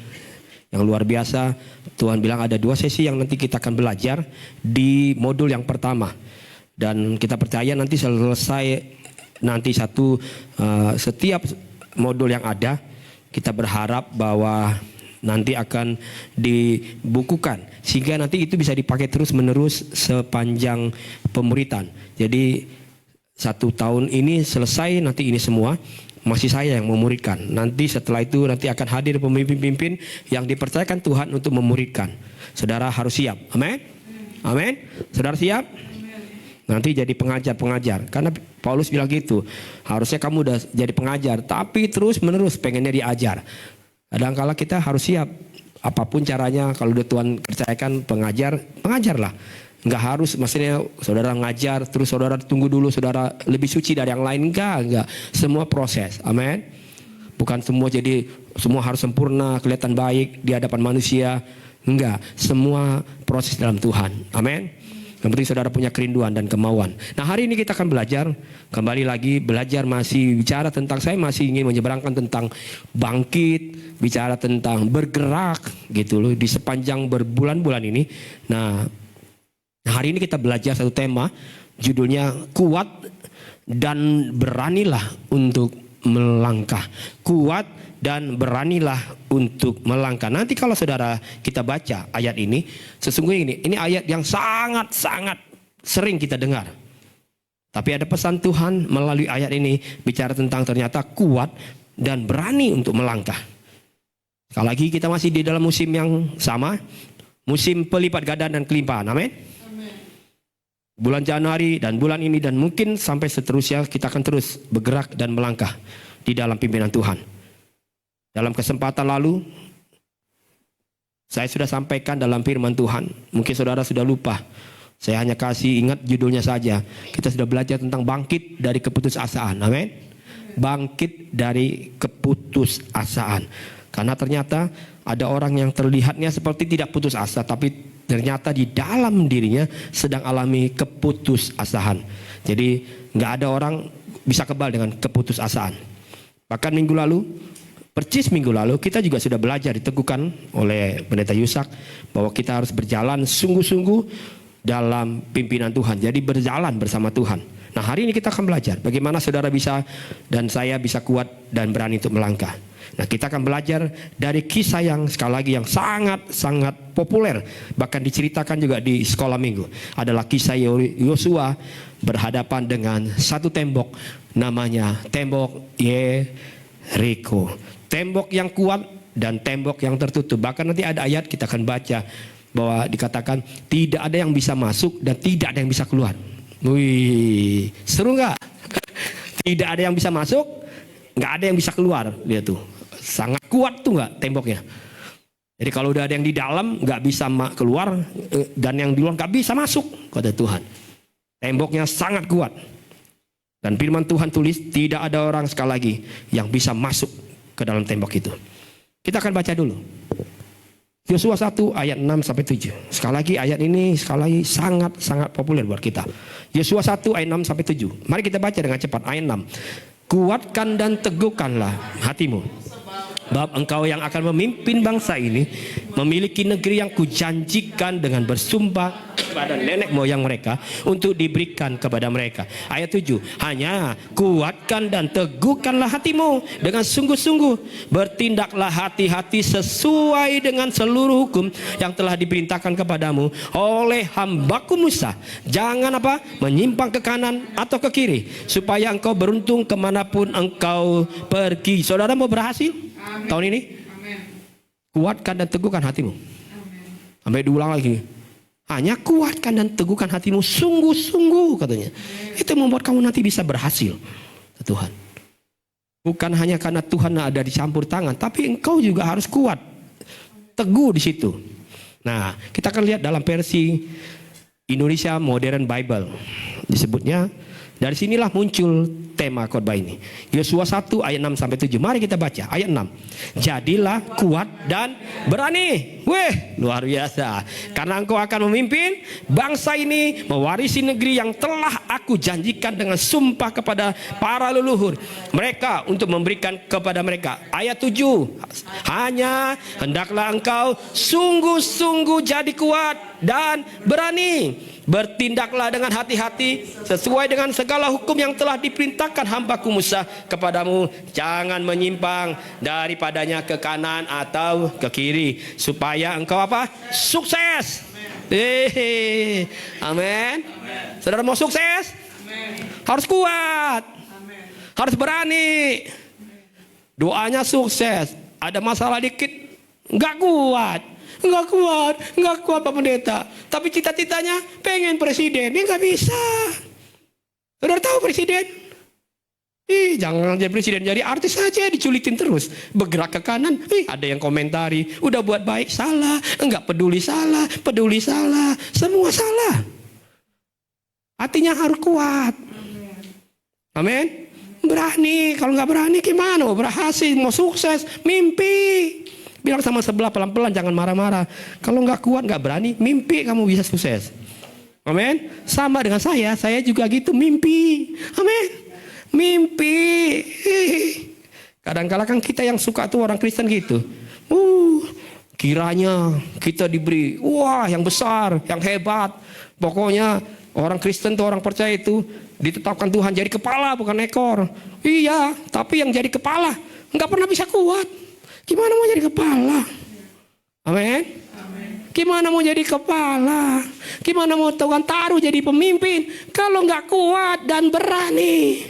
yang luar biasa. Tuhan bilang ada 2 sesi yang nanti kita akan belajar di modul yang pertama. Dan kita percaya nanti selesai nanti setiap modul yang ada, kita berharap bahwa nanti akan dibukukan sehingga nanti itu bisa dipakai terus menerus sepanjang pemuritan. Jadi 1 tahun ini selesai, nanti ini semua masih saya yang memuridkan. Nanti setelah itu nanti akan hadir pemimpin-pemimpin yang dipercayakan Tuhan untuk memuridkan. Saudara harus siap. Amin. Amin. Saudara siap? Nanti jadi pengajar-pengajar. Karena Paulus bilang gitu. Harusnya kamu udah jadi pengajar. Tapi terus menerus pengennya diajar. Kadang-kala kita harus siap. Apapun caranya kalau udah Tuhan percayakan pengajarlah. Enggak harus maksudnya saudara ngajar. Terus saudara tunggu dulu saudara lebih suci dari yang lain. Enggak. Semua proses. Amin. Bukan semua harus sempurna. Kelihatan baik di hadapan manusia. Enggak. Semua proses dalam Tuhan. Amin. Yang penting saudara punya kerinduan dan kemauan. Nah hari ini kita akan belajar. Kembali lagi belajar masih bicara tentang, saya masih ingin menyeberangkan tentang bangkit. Bicara tentang bergerak gitu loh. Di sepanjang berbulan-bulan ini. Nah hari ini kita belajar satu tema. Judulnya kuat dan beranilah untuk melangkah. Kuat dan beranilah untuk melangkah. Nanti kalau saudara kita baca ayat ini, sesungguhnya ini ayat yang sangat-sangat sering kita dengar. Tapi ada pesan Tuhan melalui ayat ini bicara tentang ternyata kuat dan berani untuk melangkah. Sekali lagi kita masih di dalam musim yang sama, musim pelipat ganda dan kelimpahan. Amin. Bulan Januari dan bulan ini dan mungkin sampai seterusnya kita akan terus bergerak dan melangkah di dalam pimpinan Tuhan. Dalam kesempatan lalu Saya sudah sampaikan dalam firman Tuhan. Mungkin saudara sudah lupa. Saya hanya kasih ingat judulnya saja. Kita sudah belajar tentang bangkit dari keputusasaan. Amin. Bangkit dari keputusasaan. Karena ternyata ada orang yang terlihatnya seperti tidak putus asa, tapi ternyata di dalam dirinya sedang alami keputusasaan. Jadi nggak ada orang bisa kebal dengan keputusasaan. Bahkan percis minggu lalu kita juga sudah belajar, diteguhkan oleh Pendeta Yusak bahwa kita harus berjalan sungguh-sungguh dalam pimpinan Tuhan. Jadi berjalan bersama Tuhan. Nah, hari ini kita akan belajar bagaimana saudara bisa dan saya bisa kuat dan berani untuk melangkah. Nah, kita akan belajar dari kisah yang sekali lagi yang sangat-sangat populer, bahkan diceritakan juga di sekolah minggu. Adalah kisah Yosua berhadapan dengan satu tembok, namanya tembok Yeriko. Tembok yang kuat dan tembok yang tertutup. Bahkan nanti ada ayat kita akan baca bahwa dikatakan tidak ada yang bisa masuk dan tidak ada yang bisa keluar. Wih, seru nggak? Tidak ada yang bisa masuk, nggak ada yang bisa keluar. Dia tuh sangat kuat tuh nggak temboknya. Jadi kalau udah ada yang di dalam nggak bisa keluar dan yang di luar nggak bisa masuk, kata Tuhan. Temboknya sangat kuat. Dan firman Tuhan tulis tidak ada orang sekali lagi yang bisa masuk ke dalam tembok itu. Kita akan baca dulu. Yosua 1 ayat 6 sampai 7. Sekali lagi ayat ini sangat populer buat kita. Yosua 1 ayat 6 sampai 7. Mari kita baca dengan cepat ayat 6. Kuatkan dan teguhkanlah hatimu, sebab engkau yang akan memimpin bangsa ini memiliki negeri yang kujanjikan dengan bersumpah kepada nenek moyang mereka untuk diberikan kepada mereka. Ayat 7. Hanya kuatkan dan teguhkanlah hatimu dengan sungguh-sungguh. Bertindaklah hati-hati sesuai dengan seluruh hukum yang telah diperintahkan kepadamu oleh hambaku Musa. Jangan menyimpang ke kanan atau ke kiri, supaya engkau beruntung kemanapun engkau pergi. Saudara mau berhasil tahun ini? Kuatkan dan teguhkan hatimu. Sampai diulang lagi. Hanya kuatkan dan teguhkan hatimu sungguh-sungguh, katanya. Itu membuat kamu nanti bisa berhasil, Tuhan. Bukan hanya karena Tuhan ada di campur tangan, tapi engkau juga harus kuat, teguh di situ. Nah, kita akan lihat dalam versi Indonesia Modern Bible. Disebutnya, dari sinilah muncul tema khotbah ini. Yosua 1 ayat 6 sampai 7. Mari kita baca ayat 6. Jadilah kuat dan berani. Weh, luar biasa. Karena engkau akan memimpin bangsa ini mewarisi negeri yang telah aku janjikan dengan sumpah kepada para leluhur mereka untuk memberikan kepada mereka. Ayat 7. Hanya hendaklah engkau sungguh-sungguh jadi kuat dan berani. Bertindaklah dengan hati-hati sesuai dengan segala hukum yang telah diperintahkan hambaku Musa kepadamu. Jangan menyimpang daripadanya ke kanan atau ke kiri, supaya engkau sukses. Amin. Saudara mau sukses? Harus kuat. Harus berani. Doanya sukses. Ada masalah dikit, nggak kuat. Enggak kuat Pak Pendeta. Tapi cita-citanya pengen presiden, ini nggak bisa. Saudara tahu presiden? Jangan jadi presiden, jadi artis saja, diculitin terus. Bergerak ke kanan, ada yang komentari, udah buat baik salah, enggak peduli salah, semua salah. Hatinya harus kuat. Amin. Berani, kalau nggak berani gimana? Mau berhasil, mau sukses, mimpi. Bilang sama sebelah pelan-pelan, jangan marah-marah. Kalau nggak kuat, nggak berani, mimpi kamu bisa sukses. Amin. Sama dengan saya juga gitu, mimpi. Amin. Mimpi. Kadang-kadang kan kita yang suka tuh orang Kristen gitu. Kiranya kita diberi, yang besar, yang hebat. Pokoknya orang Kristen tuh, orang percaya itu ditetapkan Tuhan jadi kepala bukan ekor. Iya, tapi yang jadi kepala nggak pernah bisa kuat. Gimana mau jadi kepala? Amin. Gimana mau jadi kepala? Gimana mau Tuhan taruh jadi pemimpin kalau nggak kuat dan berani?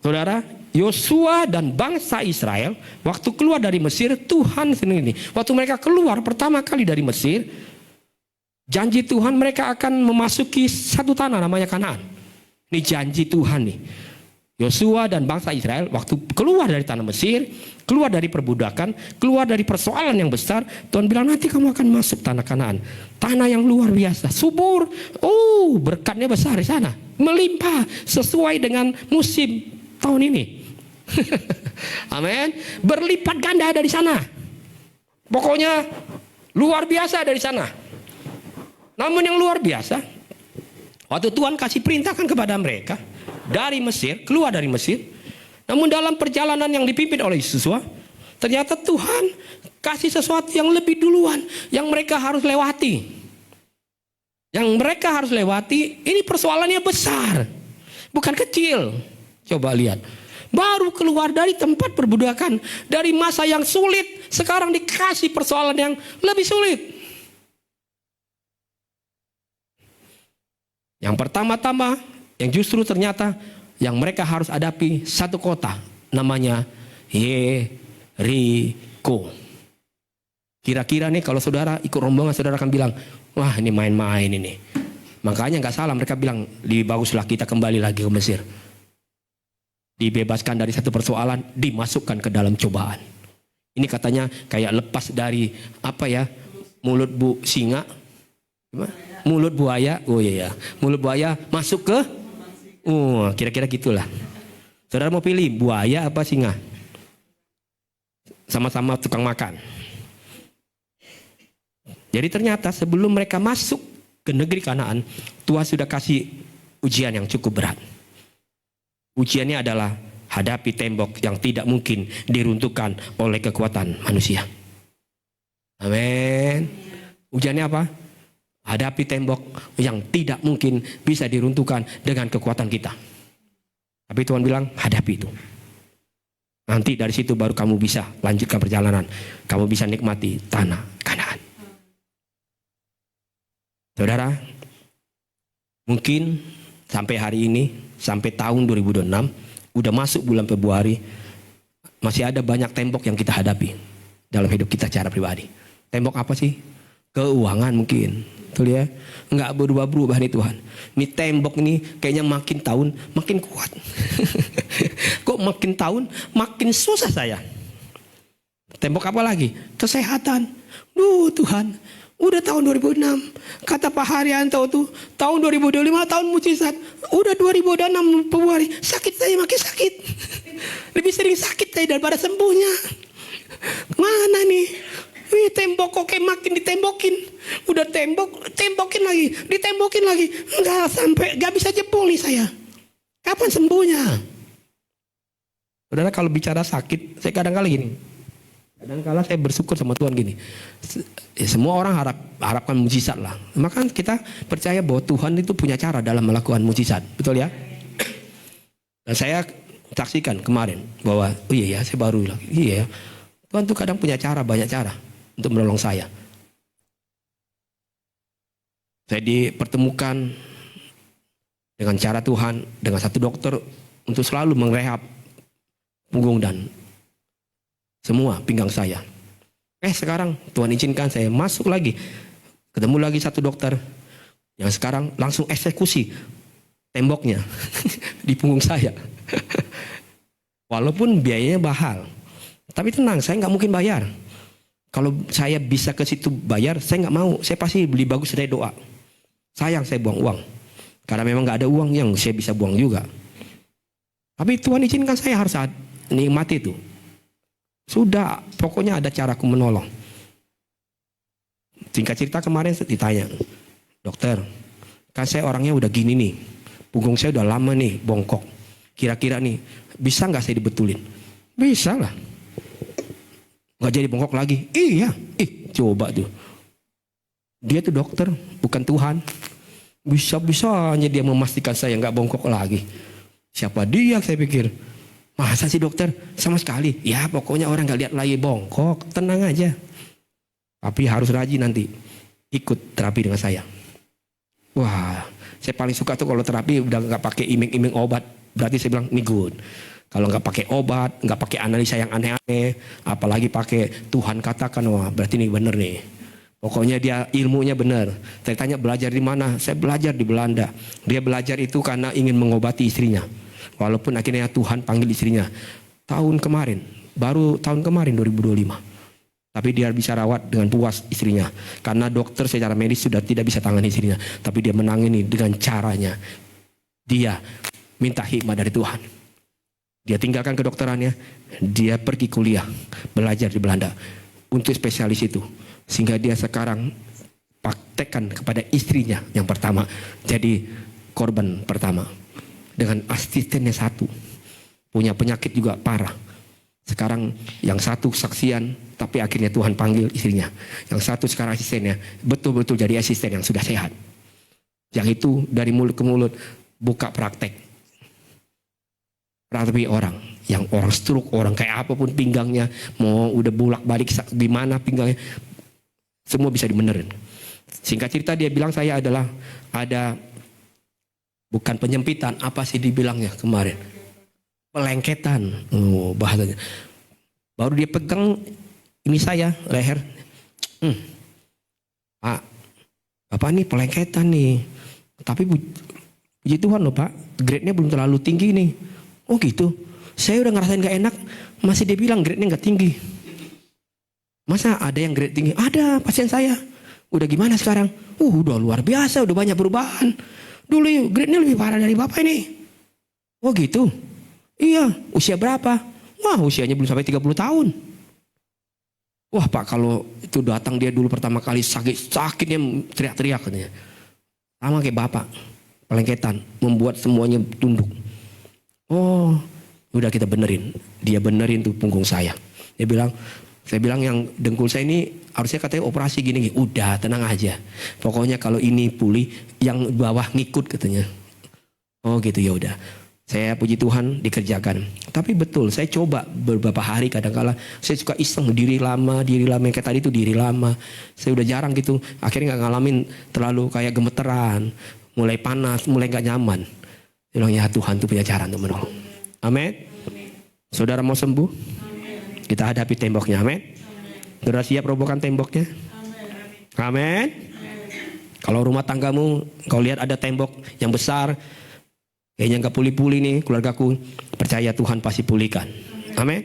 Saudara, Yosua dan bangsa Israel waktu keluar dari Mesir, Tuhan sendiri. Waktu mereka keluar pertama kali dari Mesir, janji Tuhan mereka akan memasuki satu tanah namanya Kanaan. Ini janji Tuhan nih. Yosua dan bangsa Israel waktu keluar dari tanah Mesir, keluar dari perbudakan, keluar dari persoalan yang besar, Tuhan bilang nanti kamu akan masuk tanah Kanaan. Tanah yang luar biasa, subur. Oh, berkatnya besar di sana. Melimpah sesuai dengan musim tahun ini. Amin. Berlipat ganda dari sana. Pokoknya luar biasa dari sana. Namun yang luar biasa, waktu Tuhan kasih perintahkan kepada mereka dari Mesir, keluar dari Mesir. Namun dalam perjalanan yang dipimpin oleh Yosua, ternyata Tuhan kasih sesuatu yang lebih duluan yang mereka harus lewati. Yang mereka harus lewati, ini persoalannya besar, bukan kecil. Coba lihat. Baru keluar dari tempat perbudakan, dari masa yang sulit, sekarang dikasih persoalan yang lebih sulit. Yang pertama-tama, yang justru ternyata yang mereka harus hadapi satu kota, namanya Yeriko. Kira-kira nih kalau saudara ikut rombongan, saudara akan bilang, wah ini main-main ini. Makanya nggak salah mereka bilang, lebih baguslah kita kembali lagi ke Mesir. Dibebaskan dari satu persoalan, dimasukkan ke dalam cobaan. Ini katanya kayak lepas dari apa ya, mulut singa, mulut buaya. Oh iya, mulut buaya masuk ke, kira-kira gitulah. Saudara mau pilih buaya apa singa? Sama-sama tukang makan. Jadi ternyata sebelum mereka masuk ke negeri Kanaan, Tuhan sudah kasih ujian yang cukup berat. Ujiannya adalah hadapi tembok yang tidak mungkin diruntuhkan oleh kekuatan manusia. Amin. Ujiannya apa? Hadapi tembok yang tidak mungkin bisa diruntuhkan dengan kekuatan kita. Tapi Tuhan bilang hadapi itu. Nanti dari situ baru kamu bisa lanjutkan perjalanan. Kamu bisa nikmati tanah Kanaan. Saudara, mungkin sampai hari ini, sampai tahun 2026, udah masuk bulan Februari, masih ada banyak tembok yang kita hadapi dalam hidup kita secara pribadi. Tembok apa sih? Keuangan mungkin. Betul ya? Enggak berubah-berubah nih Tuhan. Ini tembok ini kayaknya makin tahun makin kuat. Kok makin tahun makin susah saya. Tembok apa lagi? Kesehatan. Tuhan, udah tahun 2006. Kata Pak Haryanto tuh, tahun 2025 tahun mujizat. Udah 2026 Februari, sakit saya makin sakit. Lebih sering sakit saya daripada sembuhnya. Mana nih? Wih, tembok kok kayak makin ditembokin. Udah tembokin lagi, ditembokin lagi. Enggak sampai, enggak bisa jebol nih saya. Kapan sembuhnya? Saudara, kalau bicara sakit, saya kadang-kala gini. Kadang-kala saya bersyukur sama Tuhan gini. Semua orang harapkan mujizat lah. Maka kita percaya bahwa Tuhan itu punya cara dalam melakukan mujizat. Betul ya? Dan saya saksikan kemarin bahwa, oh iya ya, saya baru bilang, iya ya. Tuhan tuh kadang punya cara, banyak cara untuk menolong saya. Saya dipertemukan dengan cara Tuhan, dengan satu dokter untuk selalu merehab punggung dan semua pinggang saya. Sekarang Tuhan izinkan saya masuk lagi, ketemu lagi satu dokter yang sekarang langsung eksekusi temboknya di punggung saya. Walaupun biayanya mahal, tapi tenang, saya nggak mungkin bayar. Kalau saya bisa ke situ bayar, saya nggak mau. Saya pasti beli bagus dari doa. Sayang saya buang uang, karena memang nggak ada uang yang saya bisa buang juga. Tapi Tuhan izinkan saya harus nikmati itu. Sudah, pokoknya ada caraku menolong. Singkat cerita kemarin ditanya, dokter, kan saya orangnya udah gini nih, punggung saya udah lama nih bongkok. Kira-kira nih, bisa nggak saya dibetulin? Bisa lah. Nggak jadi bongkok lagi. Iya, coba tuh. Dia tuh dokter, bukan Tuhan. Bisa-bisanya dia memastikan saya nggak bongkok lagi. Siapa dia, saya pikir. Masa sih dokter? Sama sekali. Ya pokoknya orang nggak lihat lagi bongkok. Tenang aja. Tapi harus rajin nanti ikut terapi dengan saya. Wah, saya paling suka tuh kalau terapi udah nggak pakai iming-iming obat. Berarti saya bilang ini good. Kalau nggak pakai obat, nggak pakai analisa yang aneh-aneh, apalagi pakai Tuhan katakan, wah berarti ini bener nih. Pokoknya dia ilmunya benar. Saya tanya belajar di mana? Saya belajar di Belanda. Dia belajar itu karena ingin mengobati istrinya. Walaupun akhirnya Tuhan panggil istrinya tahun kemarin, baru tahun kemarin 2025. Tapi dia bisa rawat dengan puas istrinya. Karena dokter secara medis sudah tidak bisa tangani istrinya. Tapi dia menangani dengan caranya. Dia minta hikmat dari Tuhan. Dia tinggalkan kedokterannya. Dia pergi kuliah, belajar di Belanda untuk spesialis itu. Sehingga dia sekarang praktekkan kepada istrinya yang pertama. Jadi korban pertama. Dengan asistennya satu. Punya penyakit juga parah. Sekarang yang satu saksian, tapi akhirnya Tuhan panggil istrinya. Yang satu sekarang asistennya, betul-betul jadi asisten yang sudah sehat. Yang itu dari mulut ke mulut, buka praktek. Tapi orang, yang orang stroke, orang kayak apapun pinggangnya, mau udah bolak-balik gimana pinggangnya, semua bisa dibenerin. Singkat cerita dia bilang saya adalah ada, bukan penyempitan, apa sih dibilangnya kemarin? Pelengketan, bahasanya. Baru dia pegang ini saya, leher. Pak, Bapak nih pelengketan nih. Tapi puji Tuhan loh Pak, grade-nya belum terlalu tinggi nih. Oh gitu, saya udah ngerasain gak enak, masih dia bilang grade-nya gak tinggi. Masa ada yang grade tinggi? Ada, pasien saya. Udah gimana sekarang? Udah luar biasa, udah banyak perubahan. Dulu grade-nya lebih parah dari Bapak ini. Oh gitu. Iya, usia berapa? Wah, usianya belum sampai 30 tahun. Wah Pak, kalau itu datang dia dulu pertama kali sakitnya teriak-teriak katanya. Sama kayak Bapak, pelengketan, membuat semuanya tunduk. Oh, udah kita benerin. Dia benerin tuh punggung saya. Dia bilang, saya bilang yang dengkul saya ini harusnya katanya operasi gini. Udah, tenang aja. Pokoknya kalau ini pulih, yang bawah ngikut katanya. Oh gitu, ya udah. Saya puji Tuhan dikerjakan. Tapi betul, saya coba beberapa hari kadang-kala saya suka iseng diri lama yang kayak tadi itu diri lama. Saya udah jarang gitu. Akhirnya nggak ngalamin terlalu kayak gemeteran, mulai panas, mulai nggak nyaman. Saya bilang ya Tuhan tuh punya cara untuk menolong. Amin. Saudara mau sembuh? Kita hadapi temboknya. Amin. Saudara siap robohkan temboknya? Amin. Kalau rumah tanggamu kau lihat ada tembok yang besar, kayaknya nggak pulih-pulih nih keluargaku, percaya Tuhan pasti pulihkan. Amin.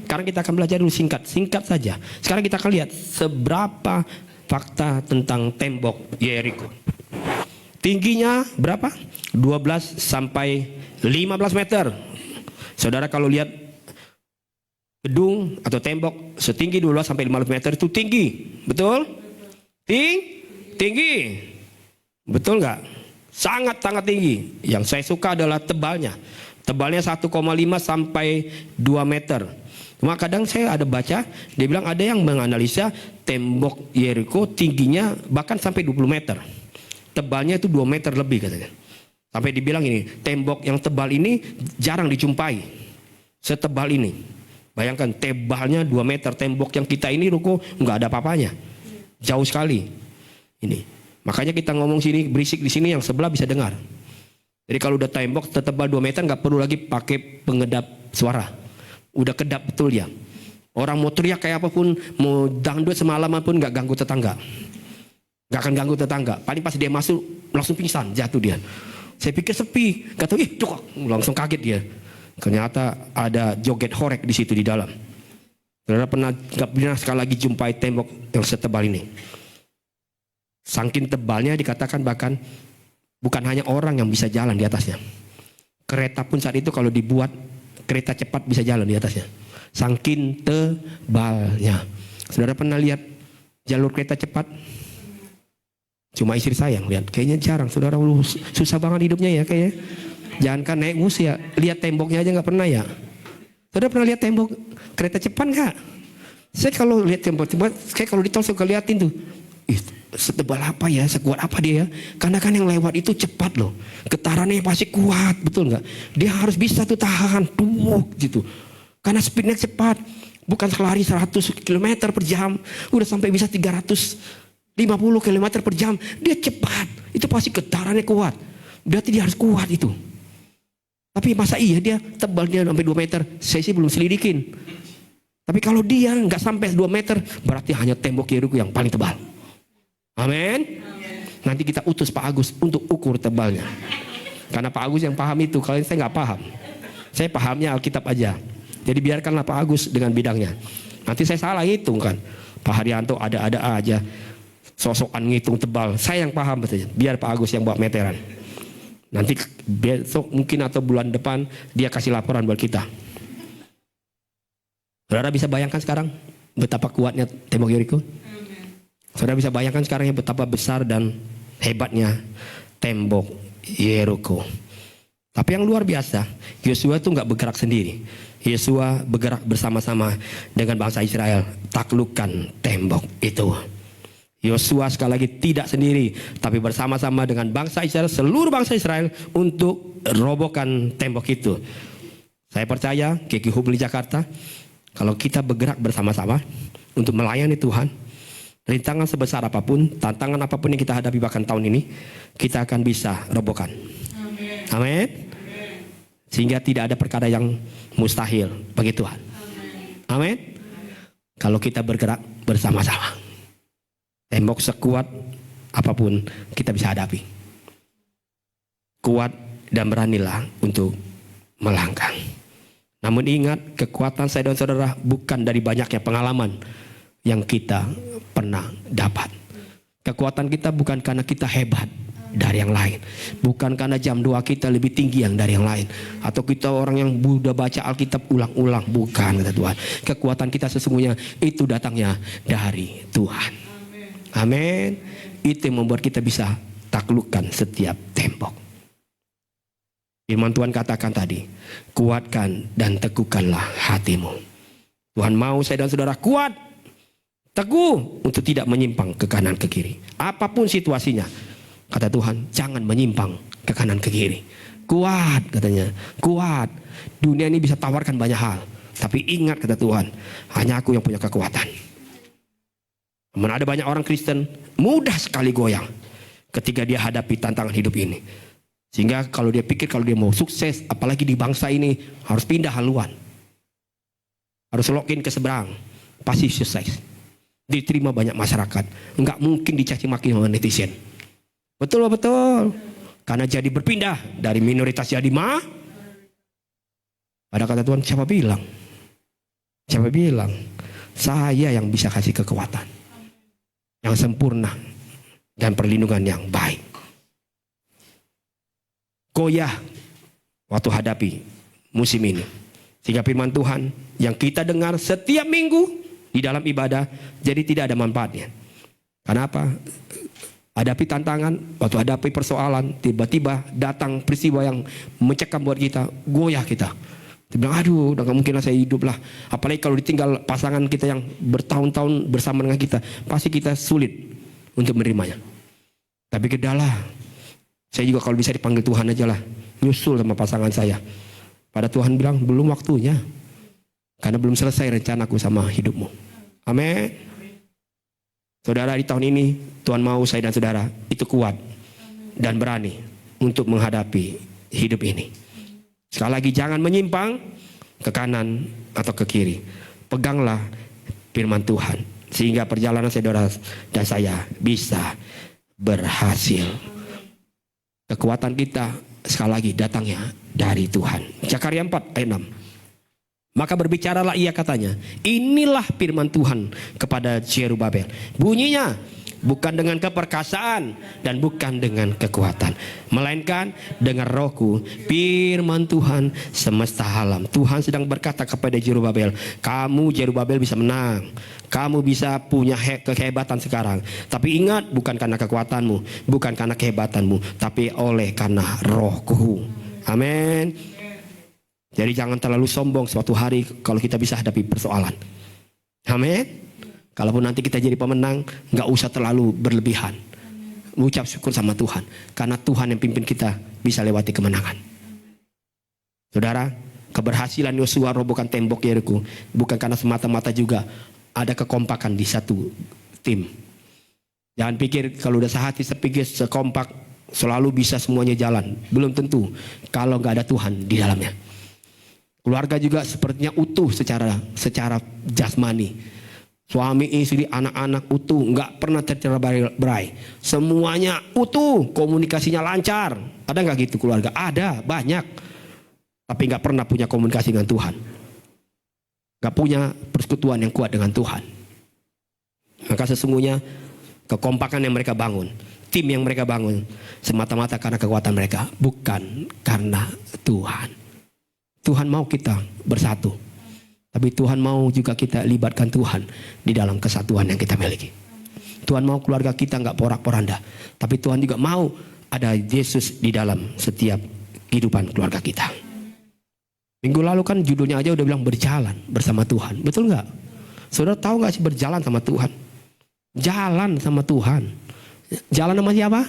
Sekarang kita akan belajar dulu singkat saja. Sekarang kita akan lihat seberapa fakta tentang tembok Yeriko. Tingginya berapa? 12 sampai 15 meter. Saudara kalau lihat gedung atau tembok setinggi 12 sampai 15 meter itu tinggi. Betul? Tinggi. Betul nggak? Sangat-sangat tinggi. Yang saya suka adalah tebalnya. Tebalnya 1,5 sampai 2 meter. Cuma kadang saya ada baca, dia bilang ada yang menganalisa tembok Yeriko tingginya bahkan sampai 20 meter. Tebalnya itu 2 meter lebih katanya. Sampai dibilang ini, tembok yang tebal ini jarang dijumpai. Setebal ini. Bayangkan tebalnya 2 meter. Tembok yang kita ini ruko nggak ada apa-apanya. Jauh sekali. Ini. Makanya kita ngomong sini berisik di sini yang sebelah bisa dengar. Jadi kalau udah tembok setebal 2 meter nggak perlu lagi pakai pengedap suara. Udah kedap betul ya. Orang mau teriak kayak apapun, mau dangdut semalaman pun nggak ganggu tetangga. Nggak akan ganggu tetangga. Paling pas dia masuk langsung pingsan, jatuh dia. Saya pikir sepi, kata langsung kaget dia. Ternyata ada joget horek di situ di dalam. Saudara nggak pernah sekali lagi jumpai tembok yang setebal ini. Saking tebalnya dikatakan bahkan bukan hanya orang yang bisa jalan di atasnya. Kereta pun saat itu kalau dibuat kereta cepat bisa jalan di atasnya. Saking tebalnya. Saudara pernah lihat jalur kereta cepat? Cuma istri saya yang lihat. Kayaknya jarang. Saudara susah banget hidupnya ya kayaknya. Jangankan naik bus ya, lihat temboknya aja nggak pernah ya. Saudara pernah lihat tembok kereta cepat nggak? Saya kalau lihat tembok cepat, saya kalau di tol suka liatin tuh. Setebal apa ya, sekuat apa dia ya. Karena kan yang lewat itu cepat loh. Getarannya pasti kuat, betul nggak? Dia harus bisa tuh tahan, gitu. Karena speednya cepat. Bukan lari 100 km per jam. Udah sampai bisa 350 km per jam. Dia cepat. Itu pasti getarannya kuat. Berarti dia harus kuat itu. Tapi masa iya dia tebalnya sampai 2 meter? Saya sih belum selidikin. Tapi kalau dia nggak sampai 2 meter, berarti hanya tembok Yeriko yang paling tebal. Amin. Nanti kita utus Pak Agus untuk ukur tebalnya. Karena Pak Agus yang paham itu, kalau saya nggak paham. Saya pahamnya Alkitab aja. Jadi biarkanlah Pak Agus dengan bidangnya. Nanti saya salah hitung kan. Pak Haryanto ada-ada aja. Sosokan ngitung tebal. Saya yang paham betul. Biar Pak Agus yang bawa meteran. Nanti besok mungkin atau bulan depan dia kasih laporan buat kita. Saudara bisa bayangkan sekarang betapa kuatnya tembok Yeriko? Saudara bisa bayangkan sekarang ya betapa besar dan hebatnya tembok Yeriko. Tapi yang luar biasa, Yosua itu nggak bergerak sendiri. Yosua bergerak bersama-sama dengan bangsa Israel, taklukkan tembok itu. Yosua sekali lagi tidak sendiri, tapi bersama-sama dengan bangsa Israel, seluruh bangsa Israel untuk robohkan tembok itu. Saya percaya GKI Hubli Jakarta, kalau kita bergerak bersama-sama untuk melayani Tuhan, rintangan sebesar apapun, tantangan apapun yang kita hadapi bahkan tahun ini, kita akan bisa robohkan. Amin. Sehingga tidak ada perkara yang mustahil bagi Tuhan. Amin. Kalau kita bergerak bersama-sama, tembok sekuat apapun kita bisa hadapi. Kuat dan beranilah untuk melangkah. Namun ingat, kekuatan saya dan saudara bukan dari banyaknya pengalaman yang kita pernah dapat. Kekuatan kita bukan karena kita hebat dari yang lain. Bukan karena jam doa kita lebih tinggi yang dari yang lain. Atau kita orang yang sudah baca Alkitab ulang-ulang. Bukan, kata Tuhan. Kekuatan kita sesungguhnya itu datangnya dari Tuhan. Amin. Itu yang membuat kita bisa taklukkan setiap tembok. Firman Tuhan katakan tadi, kuatkan dan teguhkanlah hatimu. Tuhan mau saya dan saudara kuat, teguh untuk tidak menyimpang ke kanan ke kiri. Apapun situasinya, kata Tuhan, jangan menyimpang ke kanan ke kiri. Kuat katanya, kuat. Dunia ini bisa tawarkan banyak hal, tapi ingat kata Tuhan, hanya aku yang punya kekuatan. Namun ada banyak orang Kristen mudah sekali goyang ketika dia hadapi tantangan hidup ini. Sehingga kalau dia pikir kalau dia mau sukses, apalagi di bangsa ini, harus pindah haluan. Harus login ke seberang, pasti sukses. Diterima banyak masyarakat. Enggak mungkin dicaci maki oleh netizen. Betul. Karena jadi berpindah dari minoritas jadi pada kata Tuhan, siapa bilang? Siapa bilang? Saya yang bisa kasih kekuatan yang sempurna dan perlindungan yang baik. Goyah waktu hadapi musim ini. Sehingga firman Tuhan yang kita dengar setiap minggu di dalam ibadah jadi tidak ada manfaatnya. Kenapa? Hadapi tantangan, waktu hadapi persoalan, tiba-tiba datang peristiwa yang mencekam buat kita, goyah kita. Kita bilang, aduh, udah gak mungkin lah saya hidup lah. Apalagi kalau ditinggal pasangan kita yang bertahun-tahun bersama dengan kita, pasti kita sulit untuk menerimanya. Tapi kedalah, saya juga kalau bisa dipanggil Tuhan aja lah, nyusul sama pasangan saya. Pada Tuhan bilang, belum waktunya. Karena belum selesai rencanaku sama hidupmu. Amin. Saudara, di tahun ini Tuhan mau saya dan saudara itu kuat dan berani untuk menghadapi hidup ini. Sekali lagi, jangan menyimpang ke kanan atau ke kiri. Peganglah firman Tuhan sehingga perjalanan saudara dan saya bisa berhasil. Kekuatan kita sekali lagi datangnya dari Tuhan. Zakaria 4 ayat 6. Maka berbicaralah ia katanya, inilah firman Tuhan kepada Zerubabel. Bunyinya bukan dengan keperkasaan dan bukan dengan kekuatan, melainkan dengan rohku, firman Tuhan semesta alam. Tuhan sedang berkata kepada Zerubabel, kamu Zerubabel bisa menang, kamu bisa punya kehebatan sekarang. Tapi ingat, bukan karena kekuatanmu, bukan karena kehebatanmu, tapi oleh karena rohku. Amin. Jadi jangan terlalu sombong suatu hari kalau kita bisa hadapi persoalan. Amin. Kalaupun nanti kita jadi pemenang, nggak usah terlalu berlebihan. Ucap syukur sama Tuhan, karena Tuhan yang pimpin kita bisa lewati kemenangan. Saudara, keberhasilan Yosua robohkan tembok Yeriko bukan karena semata-mata juga ada kekompakan di satu tim. Jangan pikir kalau udah sehati sepikir sekompak selalu bisa semuanya jalan. Belum tentu kalau nggak ada Tuhan di dalamnya. Keluarga juga sepertinya utuh secara jasmani. Suami, istri, anak-anak utuh, nggak pernah tercerai-berai. Semuanya utuh, komunikasinya lancar. Ada nggak gitu keluarga? Ada, banyak. tapi nggak pernah punya komunikasi dengan Tuhan, nggak punya persekutuan yang kuat dengan Tuhan, maka sesungguhnya kekompakan yang mereka bangun, tim yang mereka bangun, semata-mata karena kekuatan mereka, bukan karena Tuhan. Tuhan mau kita bersatu, tapi Tuhan mau juga kita libatkan Tuhan di dalam kesatuan yang kita miliki. Tuhan mau keluarga kita nggak porak-poranda, tapi Tuhan juga mau ada Yesus di dalam setiap kehidupan keluarga kita. Minggu lalu kan judulnya aja udah bilang berjalan bersama Tuhan, betul nggak? Saudara tahu nggak sih berjalan sama Tuhan? Jalan sama Tuhan. Jalan sama siapa?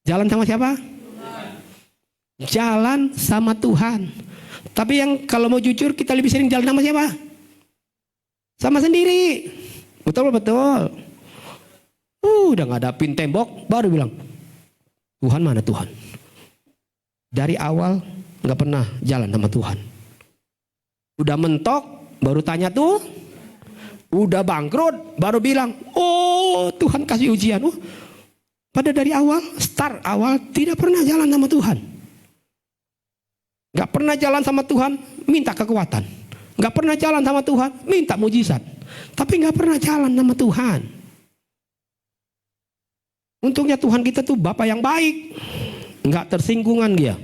Jalan sama siapa? Jalan sama Tuhan. Tapi yang kalau mau jujur kita lebih sering jalan sama siapa? Sama sendiri. Betul. Udah ngadapin tembok baru bilang, Tuhan mana Tuhan? Dari awal nggak pernah jalan sama Tuhan. Udah mentok baru tanya tuh. Udah bangkrut baru bilang, oh Tuhan kasih ujian. Pada dari awal, start awal tidak pernah jalan sama Tuhan. Gak pernah jalan sama Tuhan, minta kekuatan. Gak pernah jalan sama Tuhan, minta mujizat. Tapi gak pernah jalan sama Tuhan. Untungnya Tuhan kita tuh Bapa yang baik. Gak tersinggungan dia.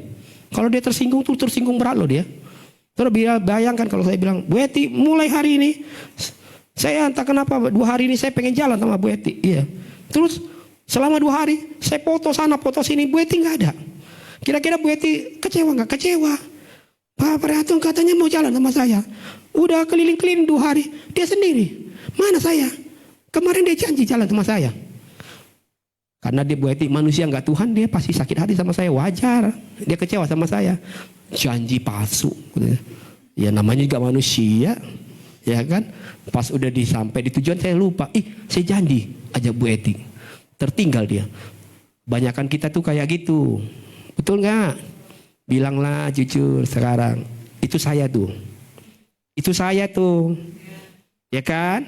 Kalau dia tersinggung tuh tersinggung berat loh dia. Terus bayangkan kalau saya bilang, Bu Eti mulai hari ini saya entah kenapa 2 hari ini saya pengen jalan sama Bu Eti. Iya. Terus selama 2 hari saya foto sana foto sini, Bu Eti nggak ada. Kira-kira Bu Eti kecewa nggak? Kecewa. Pak Prihatun katanya mau jalan sama saya. Udah keliling-keliling 2 hari dia sendiri. Mana saya? Kemarin dia janji jalan sama saya. Karena dia Bu Eti manusia nggak Tuhan, dia pasti sakit hati sama saya, wajar. Dia kecewa sama saya. Janji palsu. Ya namanya juga manusia. Ya kan, pas udah sampai di tujuan saya lupa. Saya janji ajak Bu Eti. Tertinggal dia. Banyakan kita tuh kayak gitu. Betul nggak? Bilanglah jujur sekarang. Itu saya tuh. Ya kan?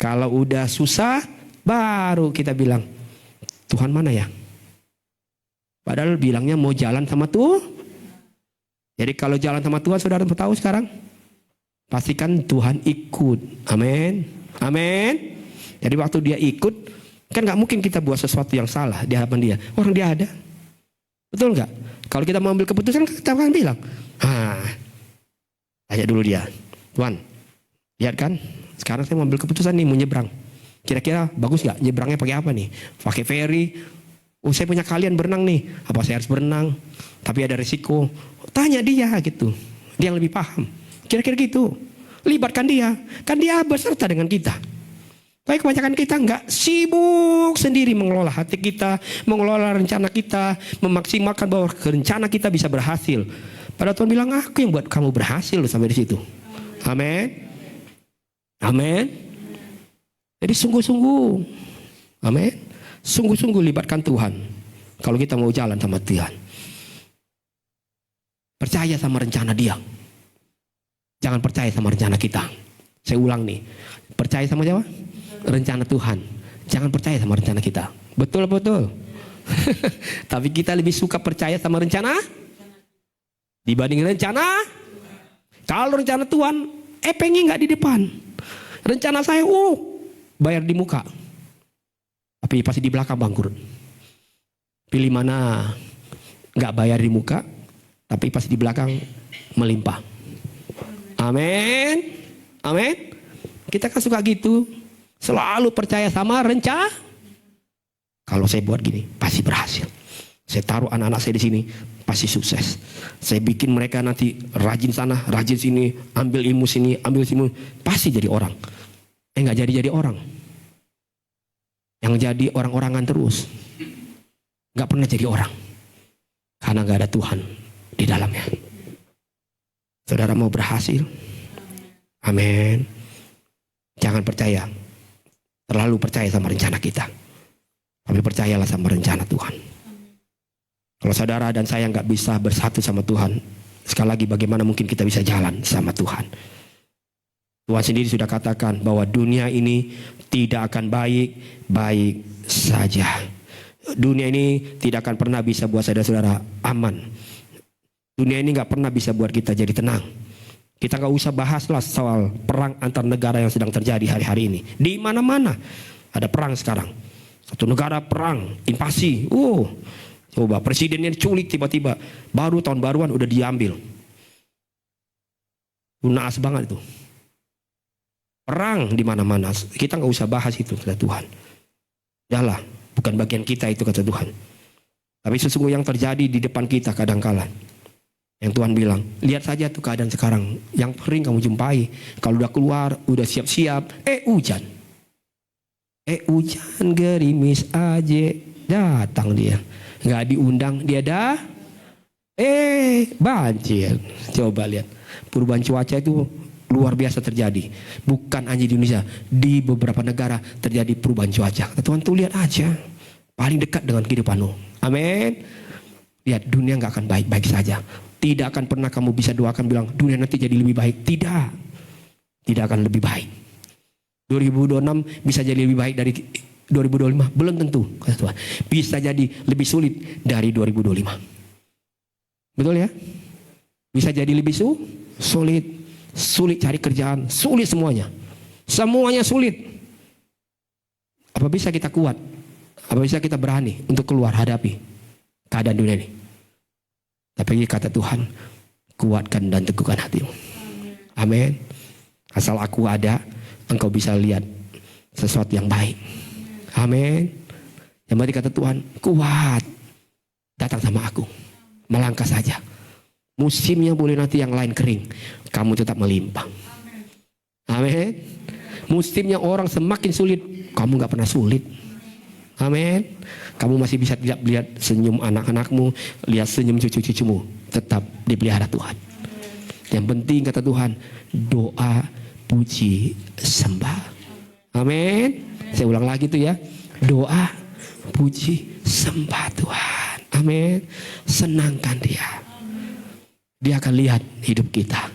Kalau udah susah baru kita bilang, Tuhan mana ya? Padahal bilangnya mau jalan sama Tuhan. Jadi kalau jalan sama Tuhan, saudara mau tahu sekarang? Pastikan Tuhan ikut. Amin. Jadi waktu dia ikut, kan gak mungkin kita buat sesuatu yang salah di hadapan dia. Orang dia ada. Betul gak? Kalau kita mau ambil keputusan, kita akan bilang, tanya dulu dia. Tuhan, lihat kan, sekarang saya mau ambil keputusan nih, mau nyebrang. Kira-kira bagus gak? Nyebrangnya pakai apa nih? Pakai ferry. Saya punya kalian berenang nih. Apa saya harus berenang? Tapi ada resiko. Tanya dia gitu. Dia yang lebih paham. Kira-kira gitu. Libatkan dia. Kan dia beserta dengan kita. Tapi kebanyakan kita nggak sibuk sendiri mengelola hati kita, mengelola rencana kita, memaksimalkan bahwa rencana kita bisa berhasil. Padahal Tuhan bilang, aku yang buat kamu berhasil sampai di situ. Amin. Jadi sungguh-sungguh. Amin. Sungguh-sungguh libatkan Tuhan. Kalau kita mau jalan sama Tuhan. Percaya sama rencana dia. Jangan percaya sama rencana kita. Saya ulang nih. Percaya sama siapa? Rencana Tuhan. Jangan percaya sama rencana kita. Betul. Tapi kita lebih suka percaya sama rencana dibanding rencana. Kalau rencana Tuhan, pengen nggak di depan. Rencana saya, bayar di muka. Tapi pasti di belakang bangkrut. Pilih mana? Nggak bayar di muka, tapi pasti di belakang melimpah. Amin. Kita kan suka gitu. Selalu percaya sama rencana. Kalau saya buat gini, pasti berhasil. Saya taruh anak-anak saya di sini, pasti sukses. Saya bikin mereka nanti rajin sana, rajin sini, ambil ilmu sini, ambil sini, pasti jadi orang. Nggak jadi orang. Yang jadi orang-orangan terus. Nggak pernah jadi orang. Karena nggak ada Tuhan di dalamnya. Saudara mau berhasil? Amin. Jangan terlalu percaya sama rencana kita. Tapi percayalah sama rencana Tuhan. Kalau saudara dan saya nggak bisa bersatu sama Tuhan, sekali lagi bagaimana mungkin kita bisa jalan sama Tuhan? Tuhan sendiri sudah katakan bahwa dunia ini tidak akan baik-baik saja. Dunia ini tidak akan pernah bisa buat saudara-saudara aman. Dunia ini nggak pernah bisa buat kita jadi tenang. Kita nggak usah bahaslah soal perang antar negara yang sedang terjadi hari-hari ini. Di mana-mana ada perang sekarang. Satu negara perang, invasi. Coba presidennya diculik tiba-tiba. Baru tahun baruan udah diambil. Naas banget itu. Perang di mana-mana. Kita nggak usah bahas itu, kata Tuhan. Yalah, bukan bagian kita itu, kata Tuhan. Tapi sesungguhnya yang terjadi di depan kita kadang-kala. Yang Tuhan bilang, lihat saja tuh keadaan sekarang. Yang sering kamu jumpai. Kalau udah keluar, udah siap-siap. Hujan. Hujan gerimis aja. Datang dia. Nggak diundang, dia dah. Banjir. Coba lihat. Perubahan cuaca itu luar biasa terjadi. Bukan hanya di Indonesia. Di beberapa negara terjadi perubahan cuaca. Tuhan tuh lihat aja. Paling dekat dengan kehidupanmu. Amin. Lihat, dunia nggak akan baik-baik saja. Tidak akan pernah kamu bisa doakan bilang dunia nanti jadi lebih baik. Tidak. Tidak akan lebih baik. 2026 bisa jadi lebih baik dari 2025. Belum tentu, kata Tuhan. Bisa jadi lebih sulit dari 2025. Betul ya? Bisa jadi lebih sulit. Sulit cari kerjaan. Sulit semuanya. Semuanya sulit. Apa bisa kita kuat? Apa bisa kita berani untuk keluar hadapi keadaan dunia ini? Tapi kata Tuhan, kuatkan dan teguhkan hatimu. Amin. Asal aku ada, engkau bisa lihat sesuatu yang baik. Amin. Yang berarti kata Tuhan, kuat. Datang sama aku. Melangkah saja. Musimnya boleh nanti yang lain kering. Kamu tetap melimpah. Amin. Musimnya orang semakin sulit. Kamu gak pernah sulit. Amin. Kamu masih bisa lihat senyum anak-anakmu, lihat senyum cucu-cucumu. Tetap dipelihara Tuhan. Yang penting kata Tuhan, doa, puji, sembah. Amin. Saya ulang lagi tuh ya. Doa, puji, sembah Tuhan. Amin. Senangkan dia. Dia akan lihat hidup kita.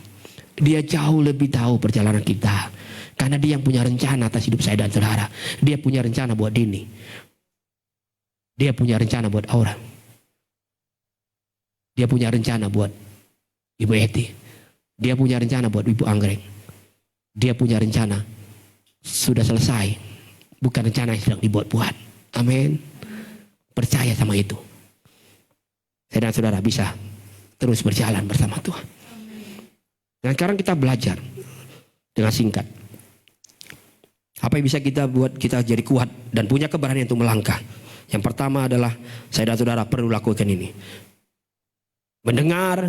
Dia jauh lebih tahu perjalanan kita. Karena dia yang punya rencana atas hidup saya dan saudara. Dia punya rencana buat Dini. Dia punya rencana buat Aura. Dia punya rencana buat Ibu Eti. Dia punya rencana buat Ibu Anggrek. Dia punya rencana sudah selesai. Bukan rencana yang sedang dibuat-buat. Amin. Percaya sama itu. Saya dan saudara bisa terus berjalan bersama Tuhan. Dan sekarang kita belajar dengan singkat. Apa yang bisa kita buat kita jadi kuat dan punya keberanian untuk melangkah. Yang pertama adalah saya dan saudara perlu lakukan ini. Mendengar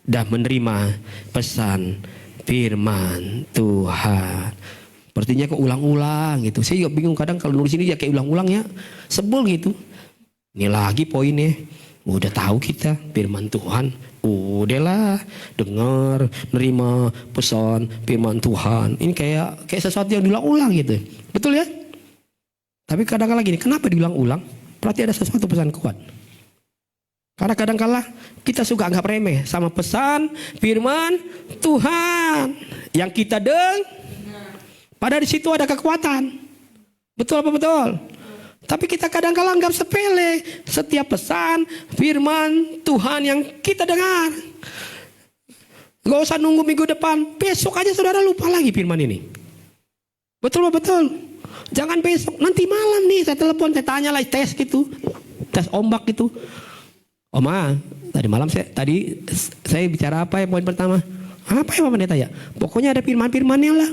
dan menerima pesan firman Tuhan. Sepertinya kok ulang-ulang gitu. Saya juga bingung kadang kalau nulis ini ya kayak ulang-ulang ya. Sebel gitu. Ini lagi poinnya. Udah tahu kita firman Tuhan. Udahlah dengar, nerima pesan firman Tuhan. Ini kayak sesuatu yang diulang-ulang gitu. Betul ya? Tapi kadang-kala gini, kenapa diulang-ulang? Berarti ada sesuatu pesan kuat. Karena kadang-kala kita suka anggap remeh sama pesan firman Tuhan yang kita padahal di situ ada kekuatan. Betul apa betul? Tapi kita kadang-kala anggap sepele setiap pesan firman Tuhan yang kita dengar. Gak usah nunggu minggu depan, besok aja saudara lupa lagi firman ini. Betul apa betul? Jangan besok, nanti malam nih saya telepon, saya tanya lah, tes gitu. Tes ombak gitu. Oma, tadi malam saya bicara apa ya poin pertama? Apa ya Pak Pendeta ya? Pokoknya ada firman-firmannya lah.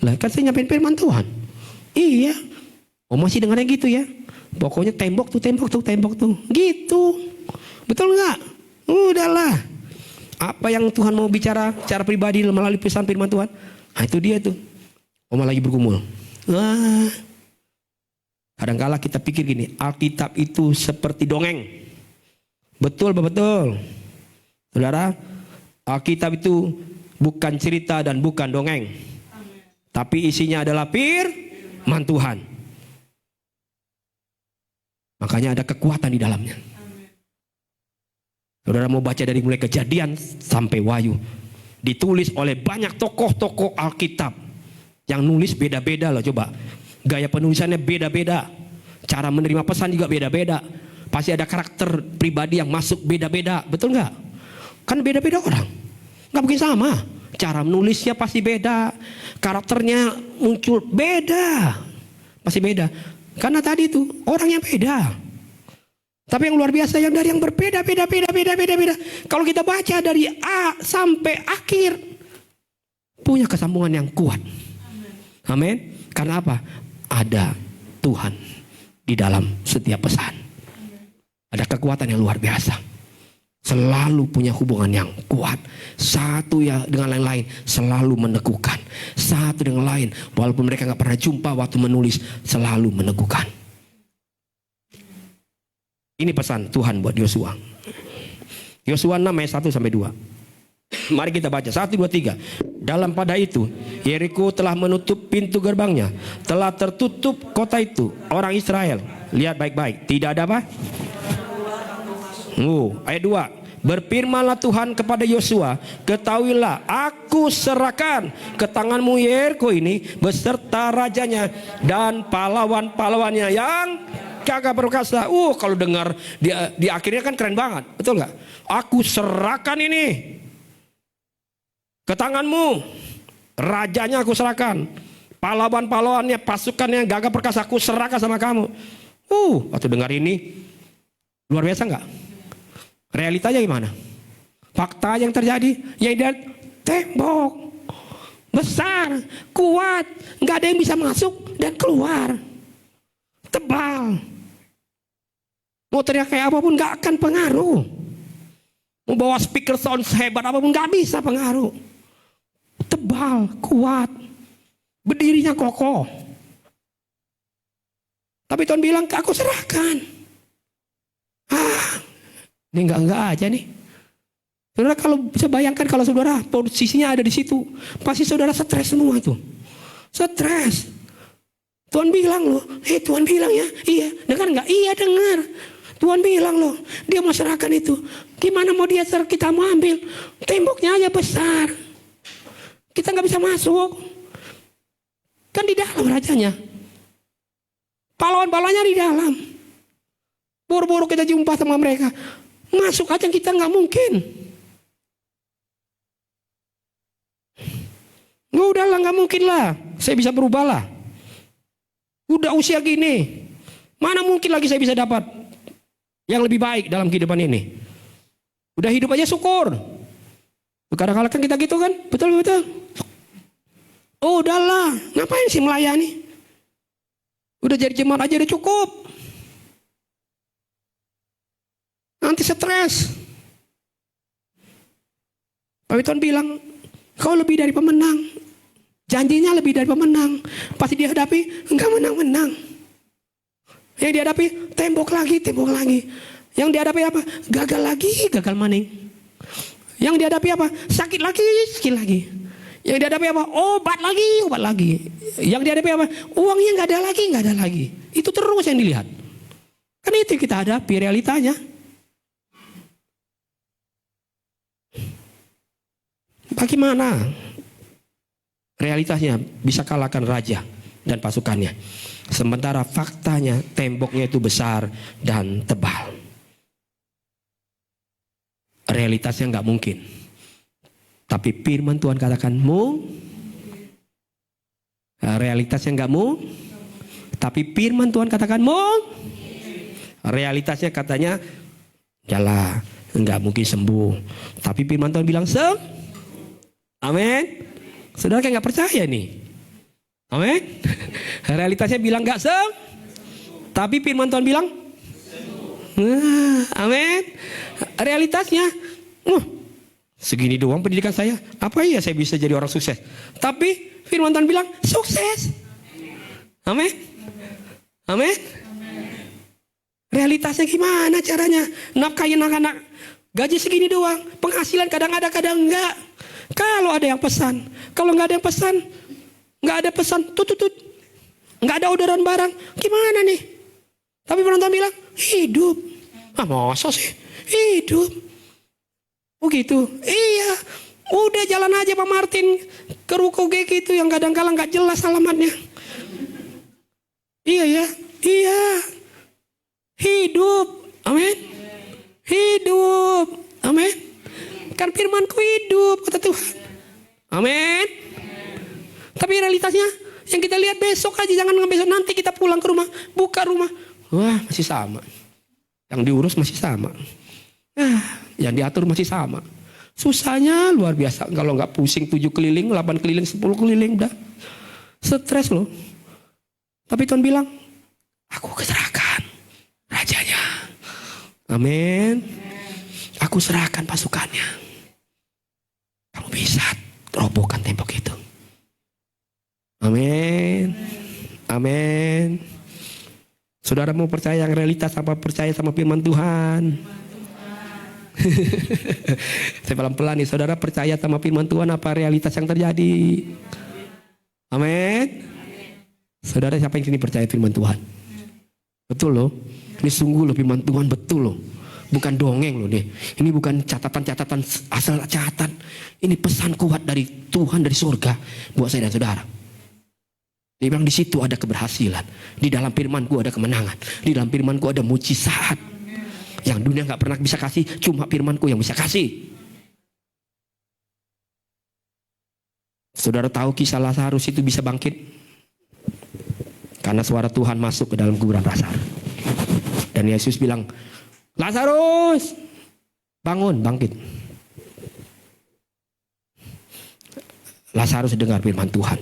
Lah kan saya nyampein firman Tuhan. Iya. Oma sih dengarnya gitu ya. Pokoknya tembok tuh. Gitu. Betul nggak? Udahlah. Apa yang Tuhan mau bicara secara pribadi melalui pesan firman Tuhan? Nah itu dia tuh. Oma lagi bergumul. Wah. Kadang-kala kita pikir gini, Alkitab itu seperti dongeng. Betul, betul. Saudara, Alkitab itu bukan cerita dan bukan dongeng. Amen. Tapi isinya adalah firman Tuhan. Makanya ada kekuatan di dalamnya. Amen. Saudara mau baca dari mulai Kejadian sampai Wahyu. Ditulis oleh banyak tokoh-tokoh Alkitab. Yang nulis beda-beda loh, coba. Gaya penulisannya beda-beda. Cara menerima pesan juga beda-beda. Pasti ada karakter pribadi yang masuk beda-beda. Betul nggak? Kan beda-beda orang. Nggak mungkin sama. Cara menulisnya pasti beda. Karakternya muncul beda. Pasti beda. Karena tadi itu orang yang beda. Tapi yang luar biasa yang dari yang berbeda. Kalau kita baca dari A sampai akhir, punya kesambungan yang kuat. Amin. Karena apa? Ada Tuhan di dalam setiap pesan. Ada kekuatan yang luar biasa. Selalu punya hubungan yang kuat. Satu ya dengan lain-lain selalu meneguhkan. Satu dengan lain walaupun mereka gak pernah jumpa waktu menulis, selalu meneguhkan. Ini pesan Tuhan buat Yosua. Yosua 6 ayat 1 sampai 2. Mari kita baca 1, 2, 3. Dalam pada itu Yeriko telah menutup pintu gerbangnya. Telah tertutup kota itu. Orang Israel, lihat baik-baik, tidak ada apa? Ayat 2. Berfirmanlah Tuhan kepada Yosua, ketahuilah aku serahkan ke tanganmu Yeriko ini beserta rajanya dan pahlawan-pahlawannya yang gagah perkasa. Kalau dengar di akhirnya kan keren banget, betul nggak? Aku serahkan ini ke tanganmu, rajanya aku serahkan, pahlawan-pahlawannya, pasukannya yang gagah perkasa aku serahkan sama kamu. Waktu dengar ini luar biasa nggak? Realitanya gimana? Fakta yang terjadi, yaitu tembok besar, kuat, nggak ada yang bisa masuk dan keluar, tebal. Mau teriak kayak apapun nggak akan pengaruh. Mau bawa speaker sound sehebat apapun nggak bisa pengaruh. Tebal, kuat, berdirinya kokoh. Tapi Tuhan bilang, aku serahkan. Ini enggak aja nih. Saudara kalau bisa bayangkan kalau saudara posisinya ada di situ, pasti saudara stres semua tuh. Stres. Tuhan bilang loh, Tuhan bilang ya, iya, dengar nggak? Iya dengar. Tuhan bilang loh, dia mau serahkan itu. Gimana mau dia kita mau ambil? Temboknya aja besar. Kita nggak bisa masuk. Kan di dalam rajanya. Pahlawan-pahlawannya di dalam. Buru-buru kita jumpa sama mereka. Masuk aja kita nggak mungkin. Udahlah nggak mungkin lah. Saya bisa berubah lah. Udah usia gini, mana mungkin lagi saya bisa dapat yang lebih baik dalam kehidupan ini. Udah hidup aja syukur. Kadang-kadang kan kita gitu kan, betul. Udahlah, ngapain sih melayani? Udah jadi jemaat aja udah cukup. Nanti stres. Tapi Tuhan bilang, kau lebih dari pemenang. Janjinya lebih dari pemenang. Pasti dihadapi, enggak menang-menang. Yang dihadapi, tembok lagi. Yang dihadapi apa? Gagal lagi, gagal maning. Yang dihadapi apa? Sakit lagi. Yang dihadapi apa? Obat lagi. Yang dihadapi apa? Uangnya enggak ada lagi. Itu terus yang dilihat. Kan itu yang kita hadapi realitanya. Bagaimana realitasnya bisa kalahkan raja dan pasukannya? Sementara faktanya temboknya itu besar dan tebal. Realitasnya nggak mungkin. Tapi firman Tuhan katakan realitasnya nggak tapi firman Tuhan katakan realitasnya katanya jalan nggak mungkin sembuh. Tapi firman Tuhan bilang amin. Saudara kayak nggak percaya nih. Amin. Realitasnya bilang nggak tapi firman Tuhan bilang amin. Realitasnya segini doang pendidikan saya. Apa iya saya bisa jadi orang sukses? Tapi firman Tuhan bilang sukses. Amin. Realitasnya gimana caranya? Nafkahin anak-anak gaji segini doang. Penghasilan kadang ada kadang enggak. Kalau ada yang pesan, kalau nggak ada yang pesan, nggak ada pesan, tutut, nggak ada orderan barang, gimana nih? Tapi penonton bilang hidup, masa sih hidup? Begitu, iya, udah jalan aja Pak Martin ke ruko GG itu yang kadang-kala nggak jelas alamatnya. Iya, hidup, amin, hidup, amin. Kan firman-Ku hidup, kata Tuhan. Amin. Tapi realitasnya yang kita lihat besok aja, jangan besok, nanti kita pulang ke rumah, buka rumah, wah masih sama. Yang diurus masih sama. Yang diatur masih sama. Susahnya luar biasa. Kalau nggak pusing 7 keliling, 8 keliling, 10 keliling, udah stres loh. Tapi Tuhan bilang, aku serahkan rajanya. Amin. Aku serahkan pasukannya. Kamu bisa robohkan tembok itu. Amin. Amin. Saudara mau percaya yang realitas apa percaya sama firman Tuhan? Saya pelan-pelan nih. Saudara percaya sama firman Tuhan apa realitas yang terjadi? Amin. Saudara siapa yang sini percaya firman Tuhan? Betul loh. Ini sungguh loh firman Tuhan, betul loh. Bukan dongeng loh deh. Ini bukan catatan-catatan asal catatan. Ini pesan kuat dari Tuhan, dari surga buat saya dan saudara. Dia bilang di situ ada keberhasilan. Di dalam firman-Ku ada kemenangan. Di dalam firman-Ku ada mujizat. Yang dunia gak pernah bisa kasih, cuma firman-Ku yang bisa kasih. Saudara tahu kisah Lazarus itu bisa bangkit? Karena suara Tuhan masuk ke dalam kuburan Lazarus. Dan Yesus bilang, Lazarus, bangun, bangkit. Lazarus dengar firman Tuhan.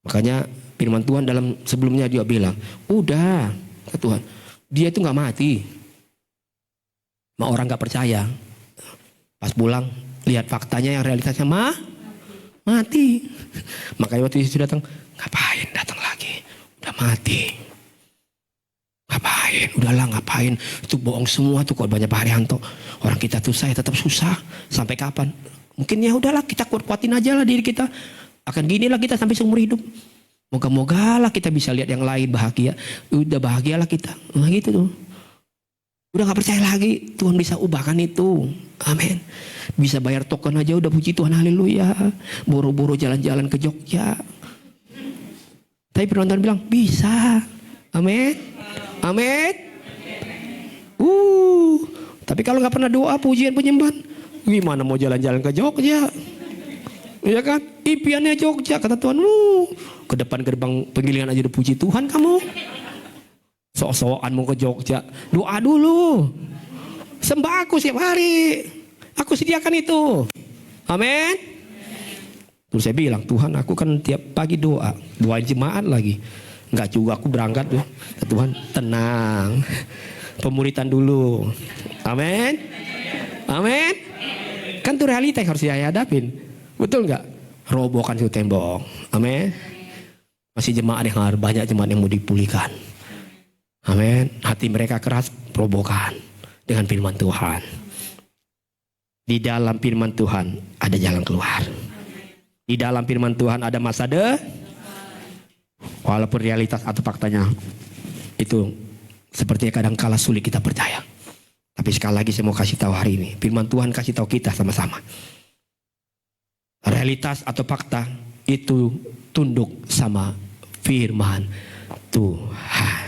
Makanya firman Tuhan dalam sebelumnya dia bilang, udah, kata Tuhan, dia itu gak mati. Ma orang gak percaya. Pas pulang, lihat faktanya yang realitasnya mati. Makanya waktu Yesus datang, ngapain datang lagi? Udah mati. Ngapain? Udahlah ngapain? Itu bohong semua tuh kok banyak Pak Haryanto. Orang kita tuh saya tetap susah. Sampai kapan? Mungkin ya udahlah kita kuat-kuatin aja lah diri kita. Akan gini lah kita sampai seumur hidup. Moga-moga lah kita bisa lihat yang lain bahagia. Udah bahagialah kita. Nah gitu tuh. Udah gak percaya lagi. Tuhan bisa ubahkan itu. Amin. Bisa bayar token aja udah puji Tuhan. Haleluya. Boro-boro jalan-jalan ke Jogja. Tapi penonton bilang bisa. Amin. Amin. Tapi kalau gak pernah doa pujian penyembahan, gimana mau jalan-jalan ke Jogja? Iya kan? Impiannya Jogja, kata Tuhan. Ke depan gerbang penggilingan aja udah puji Tuhan kamu. Sok-sokan mau ke Jogja. Doa dulu. Sembah aku setiap hari. Aku sediakan itu. Amin. Terus saya bilang, Tuhan aku kan tiap pagi doa. Doain jemaat lagi. Enggak juga aku berangkat tuh. Tuhan tenang. Pemuritan dulu. Amin. Amin. Kan itu realita yang harus saya hadapin. Betul nggak? Robohkan itu tembok. Amin. Masih jemaat yang harus banyak jemaat yang mau dipulihkan. Amin. Hati mereka keras, robohkan dengan firman Tuhan. Di dalam firman Tuhan ada jalan keluar. Di dalam firman Tuhan ada masa depan. Walaupun realitas atau faktanya itu sepertinya kadang kala sulit kita percaya. Tapi sekali lagi saya mau kasih tahu hari ini, firman Tuhan kasih tahu kita sama-sama. Realitas atau fakta itu tunduk sama firman Tuhan.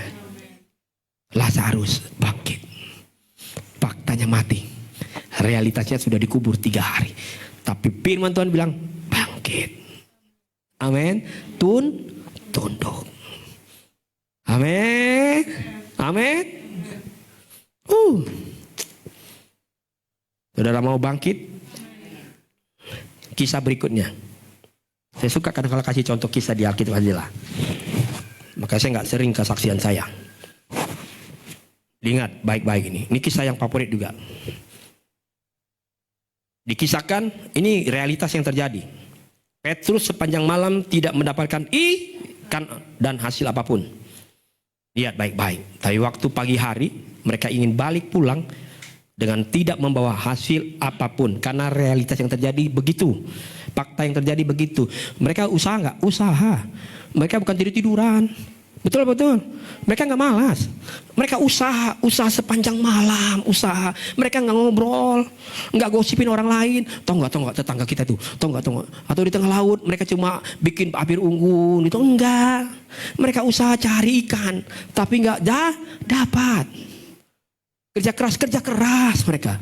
Lazarus bangkit. Faktanya mati. Realitasnya sudah dikubur 3 hari. Tapi firman Tuhan bilang bangkit. Amin. Tunduk. Amin. Amin. Saudara mau bangkit? Kisah berikutnya. Saya suka kadang-kadang kasih contoh kisah di Alkitab aja lah. Makanya saya nggak sering kesaksian saya. Ingat baik-baik ini. Ini kisah yang favorit juga. Dikisahkan, ini realitas yang terjadi. Petrus sepanjang malam tidak mendapatkan ikan dan hasil apapun. Lihat baik-baik. Tapi waktu pagi hari mereka ingin balik pulang dengan tidak membawa hasil apapun. Karena realitas yang terjadi begitu. Fakta yang terjadi begitu. Mereka usaha nggak? Usaha. Mereka bukan tidur-tiduran. Betul. Mereka nggak malas. Mereka usaha sepanjang malam, usaha. Mereka nggak ngobrol, nggak gosipin orang lain. Tahu nggak tetangga kita tuh, tahu nggak. Atau di tengah laut mereka cuma bikin api unggun, itu enggak. Mereka usaha cari ikan, tapi nggak dapat. Kerja keras mereka.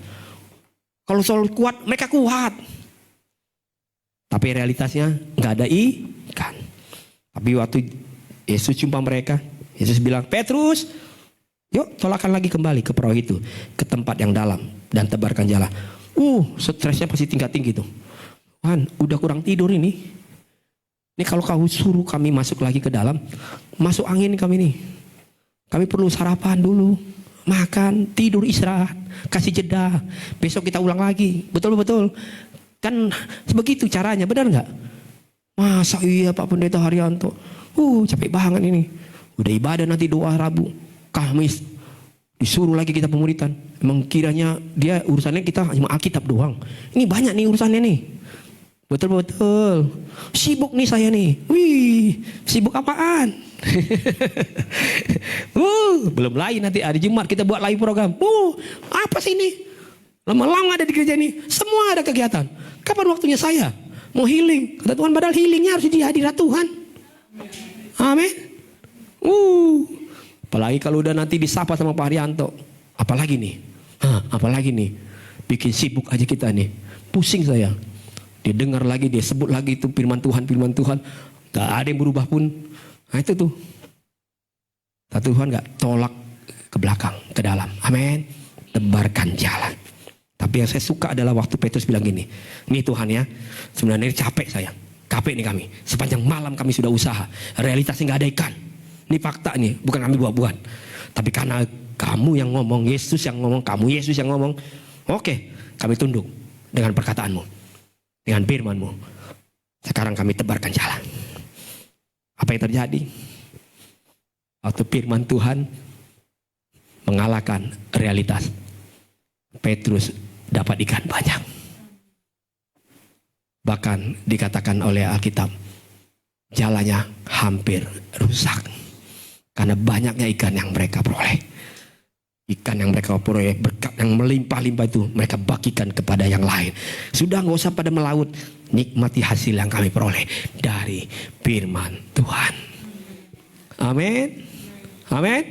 Kalau Saul kuat, mereka kuat. Tapi realitasnya nggak ada ikan. Tapi waktu Yesus jumpa mereka, Yesus bilang, Petrus, yuk tolakkan lagi kembali ke perahu itu, ke tempat yang dalam dan tebarkan jala. Stresnya pasti tingkat tinggi tuh. Tuhan, udah kurang tidur ini. Ini kalau kau suruh kami masuk lagi ke dalam, masuk angin kami nih. Kami perlu sarapan dulu, makan, tidur, istirahat, kasih jeda. Besok kita ulang lagi. Betul-betul. Kan begitu caranya, benar nggak? Masa iya Pak Pendeta Haryanto? Capek banget ini. Udah ibadah nanti doa Rabu, Kamis. Disuruh lagi kita pemuritan. Emang kiranya dia urusannya kita cuma Alkitab doang. Ini banyak nih urusannya nih. Betul-betul. Sibuk nih saya nih. Wih, sibuk apaan? Belum lagi nanti hari Jumat kita buat live program. Apa sih ini? Lama-lama ada di gereja ini. Semua ada kegiatan. Kapan waktunya saya mau healing? Kata Tuhan, padahal healingnya harus di hadirat Tuhan. Amin. Apalagi kalau udah nanti disapa sama Pak Haryanto. Apalagi nih? Apalagi nih? Bikin sibuk aja kita nih. Pusing saya. Dia dengar lagi, dia sebut lagi itu firman Tuhan. Gak ada yang berubah pun. Nah itu tuh. Tapi Tuhan gak tolak ke belakang, ke dalam. Amin. Tebarkan jalan. Tapi yang saya suka adalah waktu Petrus bilang gini. Ini Tuhan ya, sebenarnya capek saya. Capek nih kami. Sepanjang malam kami sudah usaha. Realitasnya gak ada ikan. Ini fakta nih, bukan kami buat-buat. Tapi karena kamu yang ngomong, Yesus yang ngomong, kamu Yesus yang ngomong. Oke, kami tunduk dengan perkataanmu. Dengan firman-Mu. Sekarang kami tebarkan jalan. Apa yang terjadi? Waktu firman Tuhan mengalahkan realitas, Petrus dapat ikan banyak. Bahkan dikatakan oleh Alkitab, jalannya hampir rusak. Karena banyaknya ikan yang mereka peroleh. Ikan yang mereka peroleh, berkat yang melimpah-limpah itu mereka bagikan kepada yang lain. Sudah gak usah pada melaut, nikmati hasil yang kami peroleh dari firman Tuhan. Amin. Amin.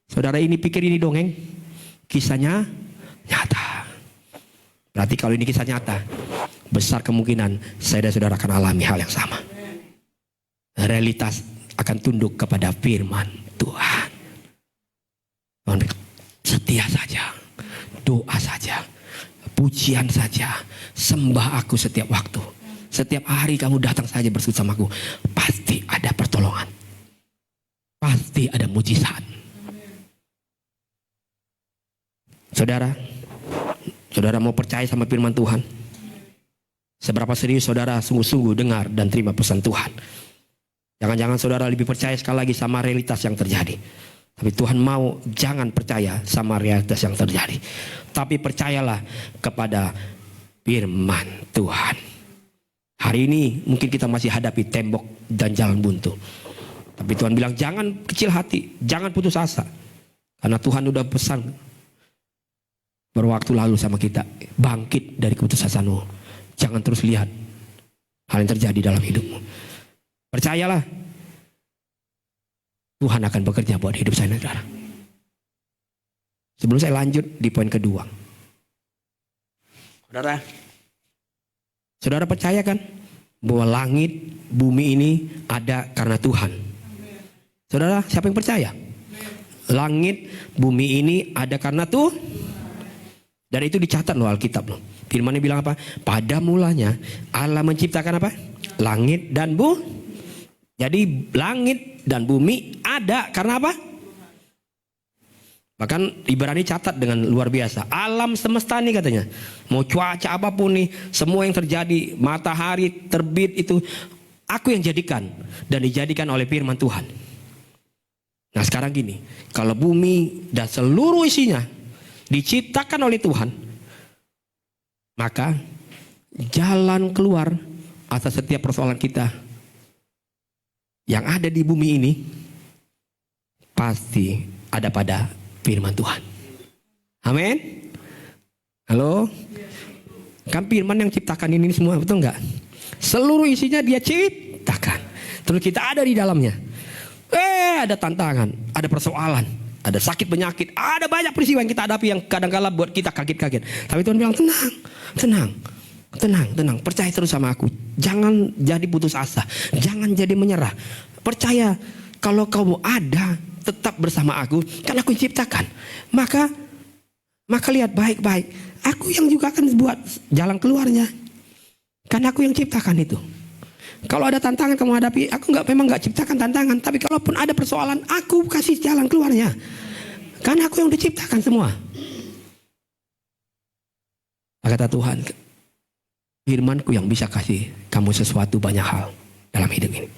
Saudara, ini pikir ini dongeng, kisahnya nyata. Berarti kalau ini kisah nyata, besar kemungkinan saya dan saudara akan alami hal yang sama. Realitas akan tunduk kepada firman Tuhan. Setia saja, doa saja, pujian saja, sembah aku setiap waktu. Setiap hari kamu datang saja bersama-samaku, pasti ada pertolongan, pasti ada mujizat. Saudara mau percaya sama firman Tuhan? Seberapa serius saudara sungguh-sungguh dengar dan terima pesan Tuhan? Jangan-jangan saudara lebih percaya sekali lagi sama realitas yang terjadi. Tapi Tuhan mau jangan percaya sama realitas yang terjadi. Tapi percayalah kepada firman Tuhan. Hari ini mungkin kita masih hadapi tembok dan jalan buntu. Tapi Tuhan bilang jangan kecil hati, jangan putus asa. Karena Tuhan udah pesan berwaktu lalu sama kita, bangkit dari keputusasaan-Mu. Jangan terus lihat hal yang terjadi dalam hidupmu. Percayalah, Tuhan akan bekerja buat hidup saya dan saudara. Sebelum saya lanjut di poin kedua. Saudara percaya kan bahwa langit, bumi ini ada karena Tuhan? Saudara, siapa yang percaya? Langit, bumi ini ada karena Tuhan. Dan itu dicatat loh Alkitab loh. Firman-Nya bilang apa? Pada mulanya Allah menciptakan apa? Langit dan bumi. Jadi langit dan bumi ada karena apa? Bahkan Ibrani catat dengan luar biasa. Alam semesta nih katanya. Mau cuaca apapun nih, semua yang terjadi, matahari terbit itu aku yang jadikan dan dijadikan oleh firman Tuhan. Nah sekarang gini, kalau bumi dan seluruh isinya diciptakan oleh Tuhan, maka jalan keluar atas setiap persoalan kita yang ada di bumi ini pasti ada pada firman Tuhan. Amin. Halo. Kan firman yang ciptakan ini semua, betul nggak? Seluruh isinya dia ciptakan. Terus kita ada di dalamnya. Ada tantangan, ada persoalan. ada sakit penyakit, ada banyak peristiwa yang kita hadapi yang kadang-kala buat kita kaget-kaget. Tapi Tuhan bilang tenang, percaya terus sama aku. Jangan jadi putus asa, jangan jadi menyerah. Percaya kalau kamu ada tetap bersama aku, kan aku yang ciptakan. Maka lihat baik-baik, aku yang juga akan buat jalan keluarnya. Karena aku yang ciptakan itu. Kalau ada tantangan kamu hadapi, aku memang nggak ciptakan tantangan, tapi kalaupun ada persoalan, aku kasih jalan keluarnya. Karena aku yang diciptakan semua. Kata Tuhan, firman-Ku yang bisa kasih kamu sesuatu banyak hal dalam hidup ini.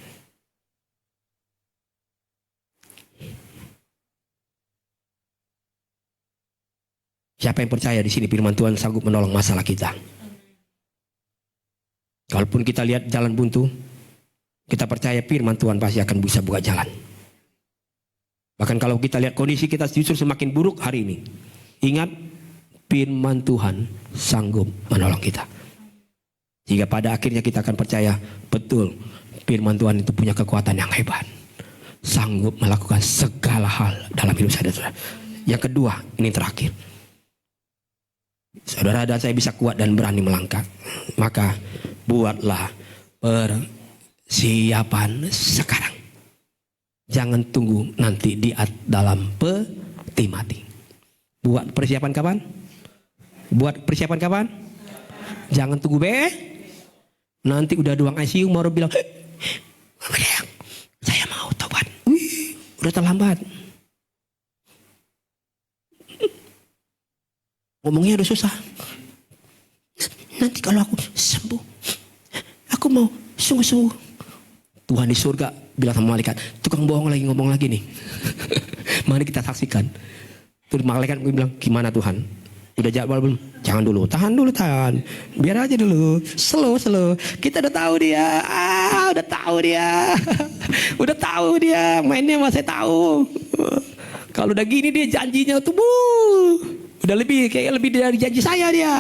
Siapa yang percaya di sini firman Tuhan sanggup menolong masalah kita? Kalaupun kita lihat jalan buntu, kita percaya firman Tuhan pasti akan bisa buka jalan. Bahkan kalau kita lihat kondisi kita justru semakin buruk hari ini, ingat firman Tuhan sanggup menolong kita. Jika pada akhirnya kita akan percaya betul firman Tuhan itu punya kekuatan yang hebat, sanggup melakukan segala hal dalam hidup saudara. Yang kedua, ini terakhir. Saudara dan saya bisa kuat dan berani melangkah. Maka buatlah persiapan sekarang. Jangan tunggu nanti dalam peti mati. Buat persiapan kapan? Jangan tunggu nanti udah ruang ICU baru bilang, saya mau tobat. Udah terlambat. Ngomongnya udah susah. Nanti kalau aku sembuh, aku mau sungguh-sungguh. Tuhan di surga bilang sama malaikat, tukang bohong lagi ngomong lagi nih. Mari kita saksikan. Terus malaikat bilang, gimana Tuhan? Udah jadwal belum? Jangan dulu, tahan. Biar aja dulu. Slow. Kita udah tahu dia. Udah tahu dia. Mainnya masih tahu. Kalau udah gini dia janjinya tuh, udah lebih dari janji saya dia.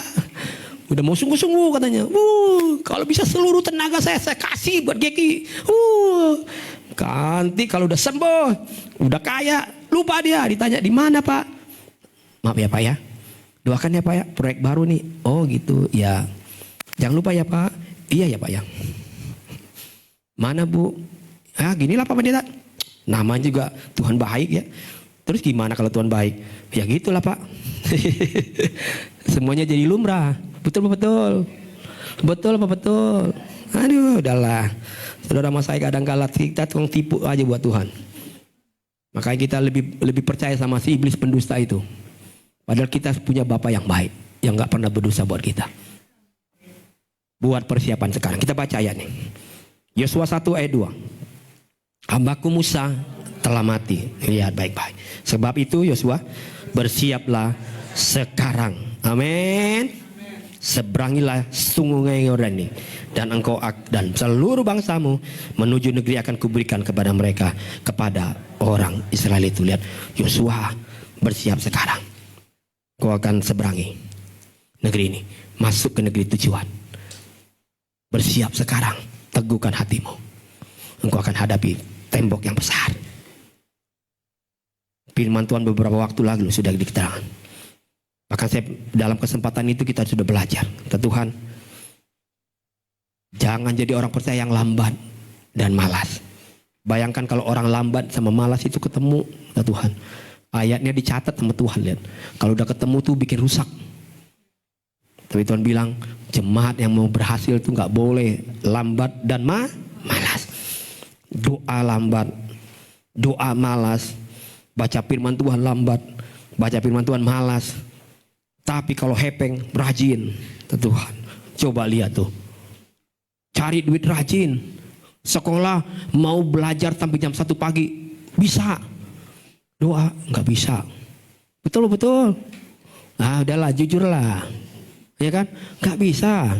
Udah mau sungguh-sungguh katanya. Kalau bisa seluruh tenaga saya kasih buat Geki. Nanti kalau udah sembuh, udah kaya, lupa dia. Ditanya di mana Pak? Maaf ya Pak ya. Doakan ya Pak ya. Proyek baru nih. Oh gitu ya. Jangan lupa ya Pak. Iya ya Pak ya. Mana Bu? Ginilah Pak Pendeta. Namanya juga Tuhan baik ya. Terus gimana kalau Tuhan baik? Ya gitulah Pak. Semuanya jadi lumrah. Betul. Aduh udahlah. Saudara sama saya kadang-kala kita tukang tipu aja buat Tuhan. Makanya kita lebih percaya sama si iblis pendusta itu. Padahal kita punya Bapa yang baik, yang gak pernah berdosa buat kita. Buat persiapan sekarang. Kita baca ayat nih. Yosua 1 ayat 2. Hambaku Musa telah mati. Lihat baik-baik. Sebab itu Yosua, bersiaplah sekarang. Amin. Seberangilah sungai Yordan ini, dan engkau dan seluruh bangsamu menuju negeri akan kuberikan kepada mereka, kepada orang Israel itu. Lihat, Yosua bersiap sekarang. Kau akan seberangi negeri ini, masuk ke negeri tujuan. Bersiap sekarang, teguhkan hatimu. Engkau akan hadapi tembok yang besar. Firman Tuhan beberapa waktu lalu sudah diketerangkan. Bahkan saya dalam kesempatan itu kita sudah belajar. Kata Tuhan, jangan jadi orang percaya yang lambat dan malas. Bayangkan kalau orang lambat sama malas itu ketemu, kata Tuhan. Ayatnya dicatat sama Tuhan, lihat. Kalau udah ketemu tuh bikin rusak. Tapi Tuhan bilang, jemaat yang mau berhasil tuh gak boleh lambat dan malas. Doa lambat, doa malas. Baca firman Tuhan lambat, baca firman Tuhan malas. Tapi kalau hepeng, rajin, Tuhan. Coba lihat tuh. Cari duit rajin. Sekolah mau belajar sampai jam 1 pagi. Bisa. Doa nggak bisa. Betul. Udahlah, jujurlah. Ya kan? Nggak bisa.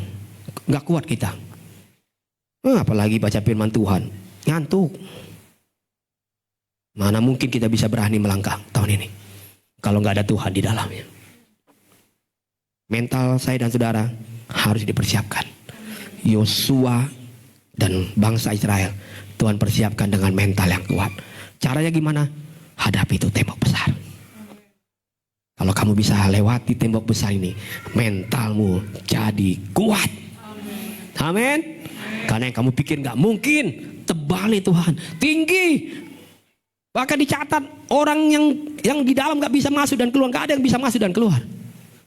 Nggak kuat kita. Apalagi baca firman Tuhan. Ngantuk. Mana mungkin kita bisa berani melangkah tahun ini. Kalau nggak ada Tuhan di dalamnya. Mental saya dan saudara harus dipersiapkan. Yosua dan bangsa Israel Tuhan persiapkan dengan mental yang kuat. Caranya gimana? hadapi itu tembok besar. Kalau kamu bisa lewati tembok besar ini, mentalmu jadi kuat. Amin. Karena yang kamu pikir gak mungkin, tebali Tuhan, tinggi. Bahkan dicatat orang yang di dalam gak bisa masuk dan keluar, gak ada yang bisa masuk dan keluar.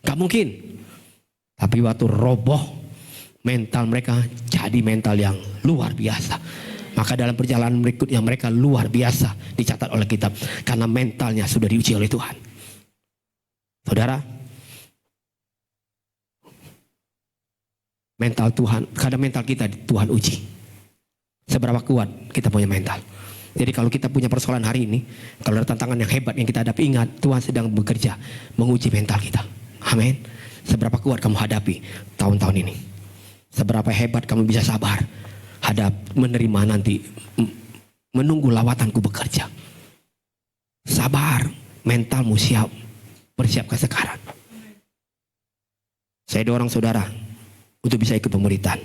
Gak mungkin. Tapi waktu roboh, mental mereka jadi mental yang luar biasa. Maka dalam perjalanan berikutnya mereka luar biasa dicatat oleh kitab. Karena mentalnya sudah diuji oleh Tuhan. Saudara, mental Tuhan, kadang mental kita Tuhan uji. Seberapa kuat kita punya mental. Jadi kalau kita punya persoalan hari ini, kalau ada tantangan yang hebat yang kita hadapi, ingat Tuhan sedang bekerja menguji mental kita. Amin. Seberapa kuat kamu hadapi tahun-tahun ini. Seberapa hebat kamu bisa sabar menerima nanti, menunggu lawatanku bekerja. Sabar, mentalmu siap, persiapkan sekarang. Saya dorong saudara untuk bisa ikut pemuritan.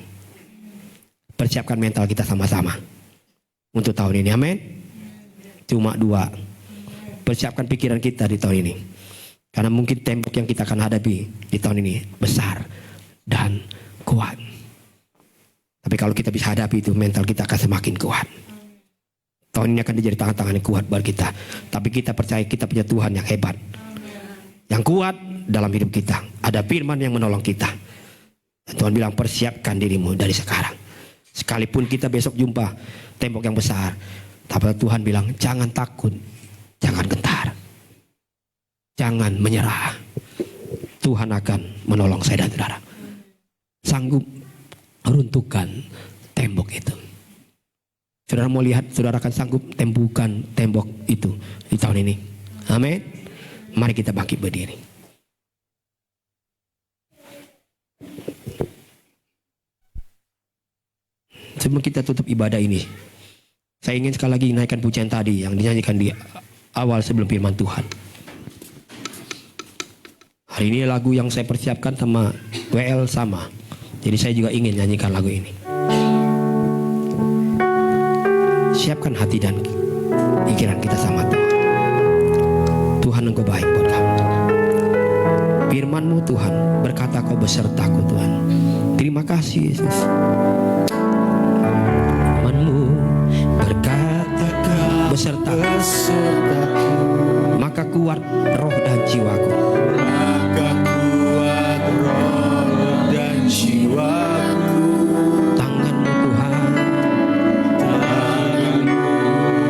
Persiapkan mental kita sama-sama untuk tahun ini, amin. Cuma 2, persiapkan pikiran kita di tahun ini. Karena mungkin tembok yang kita akan hadapi di tahun ini besar dan kuat. Tapi kalau kita bisa hadapi itu, mental kita akan semakin kuat. Tahun ini akan menjadi tangan-tangan yang kuat buat kita. Tapi kita percaya kita punya Tuhan yang hebat, yang kuat dalam hidup kita. Ada firman yang menolong kita. Dan Tuhan bilang persiapkan dirimu dari sekarang. Sekalipun kita besok jumpa tembok yang besar, tapi Tuhan bilang jangan takut, jangan gentar, jangan menyerah. Tuhan akan menolong saya dan saudara. Sanggup runtuhkan tembok itu. Saudara mau lihat, saudara akan sanggup tembukan tembok itu di tahun ini. Amin. Mari kita bangkit berdiri. Sebelum kita tutup ibadah ini, saya ingin sekali lagi naikkan pujian tadi yang dinyanyikan di awal sebelum firman Tuhan. Hari ini lagu yang saya persiapkan sama WL sama. Jadi saya juga ingin nyanyikan lagu ini. Siapkan hati dan pikiran kita sama Tuhan. Tuhan Engkau baik buat kami. Firman-Mu Tuhan berkata Kau besertaku Tuhan. Terima kasih Yesus. Firman-Mu berkata Kau besertaku. Maka kuat roh dan jiwaku. Maka kuat roh dan jiwaku. Tangan-Mu Tuhan. Tangan-Mu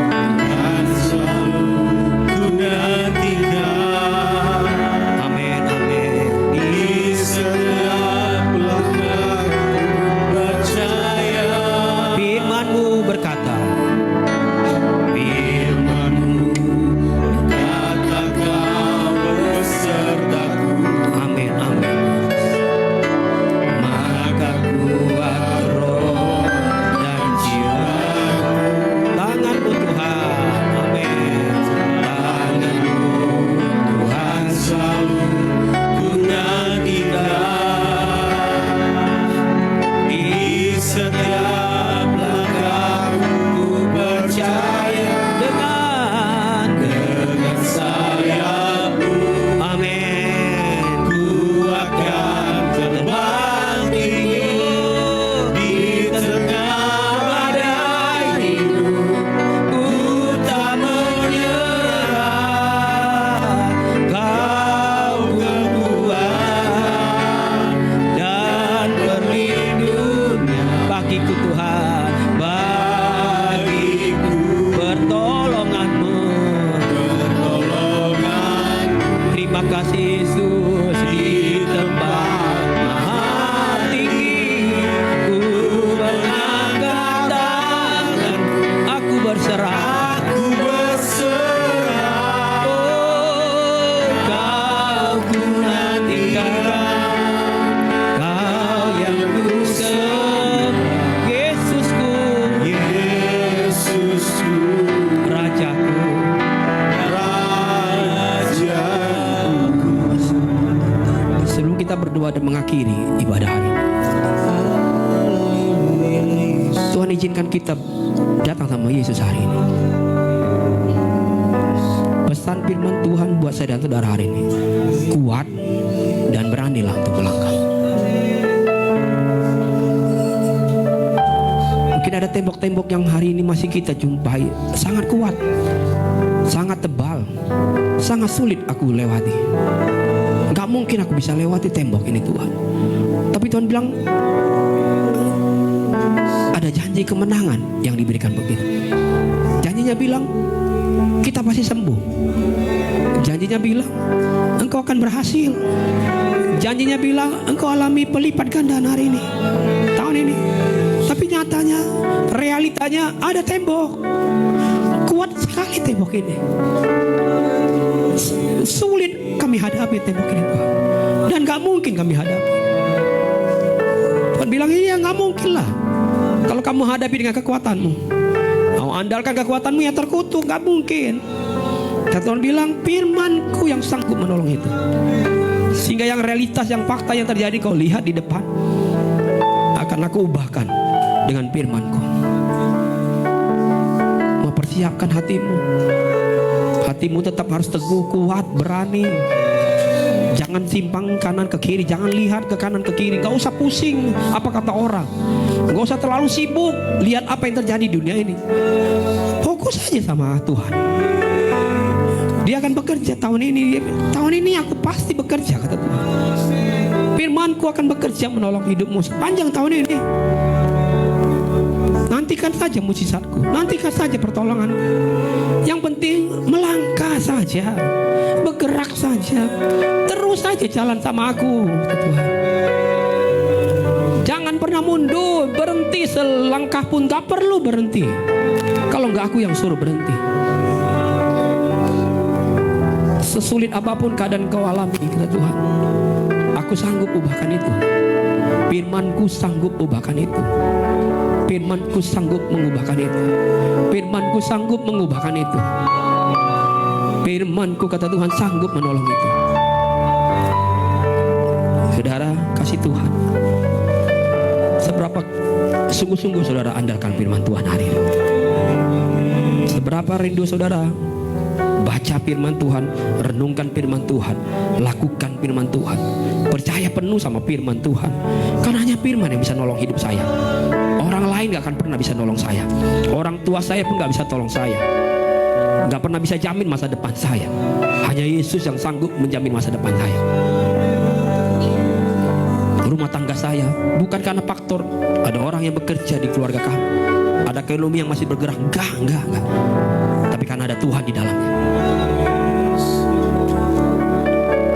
akan selalu ku nantikan. Amin, amin. Di setiap langkahku percaya. Firman-Mu berkata. Firman-Mu berkata Kau besertaku. Amin, amin. Maka kuat roh dan jiwaku. Tangan-Mu Tuhan. Amin. Tangan-Mu Tuhan Selalu ku nantikan. Di setiap langkahku ku percaya. dengan sayapmu amin. ku akan terbang tinggi. Di tengah badai hidup ku tak menyerah. Kau kekuatan dan perlindungan bagiku Tuhan, bagiku pertolongan-Mu. Pertolongan Terima kasih Yesus di tempat maha tinggi. Ku mengangkat tangan, aku berserah. ku berserah. Oh, Kau ku nantikan, Kau yang ku sembah, Yesusku, Yesusku Rajaku. Rajaku. Sebelum kita berdoa dan mengakhiri ibadah hari ini, Tuhan izinkan kita datang sama Yesus hari ini. pesan firman Tuhan buat saya dan saudara hari ini. Kuat dan beranilah untuk melangkah. Mungkin ada tembok-tembok yang hari ini masih kita jumpai, sangat kuat, sangat tebal, sangat sulit aku lewati. Gak mungkin aku bisa lewati tembok ini Tuhan. Tapi Tuhan bilang ada janji kemenangan yang diberikan begitu. Janjinya bilang kita pasti sembuh. Janjinya bilang engkau akan berhasil. Janjinya bilang engkau alami pelipat ganda hari ini, tahun ini. Tapi nyatanya, realitanya ada tembok. Kuat sekali tembok ini. Sulit kami hadapi tembok ini Tuhan. Dan gak mungkin kami hadapi. Tuhan bilang iya gak mungkin lah. Kalau kamu hadapi dengan kekuatanmu, mau andalkan kekuatanmu yang terkutuk, gak mungkin. Dan Tuhan bilang firman-Ku yang sanggup menolong itu. Sehingga yang realitas, yang fakta yang terjadi kau lihat di depan akan aku ubahkan dengan firman-Ku. Mempersiapkan hatimu. Hatimu tetap harus teguh, kuat, berani. Jangan simpang kanan ke kiri, jangan lihat ke kanan ke kiri. Gak usah pusing apa kata orang. Gak usah terlalu sibuk lihat apa yang terjadi di dunia ini. Fokus saja sama Tuhan. Dia akan bekerja tahun ini. Tahun ini aku pasti bekerja, kata Tuhan. Firman-Ku akan bekerja menolong hidupmu sepanjang tahun ini. Nantikan saja mujizat-Ku, nantikan saja pertolongan. Yang penting melangkah saja, bergerak saja, terus saja jalan sama aku, kata Tuhan. Jangan pernah mundur, berhenti selangkah pun gak perlu berhenti. Kalau gak aku yang suruh berhenti. Sesulit apapun keadaan kau alami, kata Tuhan, aku sanggup ubahkan itu. Firman-Ku sanggup ubahkan itu. Firman-Ku sanggup mengubahkan itu. Firman-Ku sanggup mengubahkan itu. Firman-Ku, kata Tuhan, sanggup menolong itu. Saudara kasih Tuhan, seberapa sungguh-sungguh saudara andalkan firman Tuhan hari ini? Seberapa rindu saudara baca firman Tuhan, renungkan firman Tuhan, lakukan firman Tuhan, percaya penuh sama firman Tuhan. Karena hanya firman yang bisa nolong hidup saya. Orang lain gak akan pernah bisa nolong saya. Orang tua saya pun gak bisa tolong saya. Gak pernah bisa jamin masa depan saya. Hanya Yesus yang sanggup menjamin masa depan saya. Rumah tangga saya bukan karena faktor ada orang yang bekerja di keluarga kami, ada ekonomi yang masih bergerak, enggak. Tapi karena ada Tuhan di dalamnya.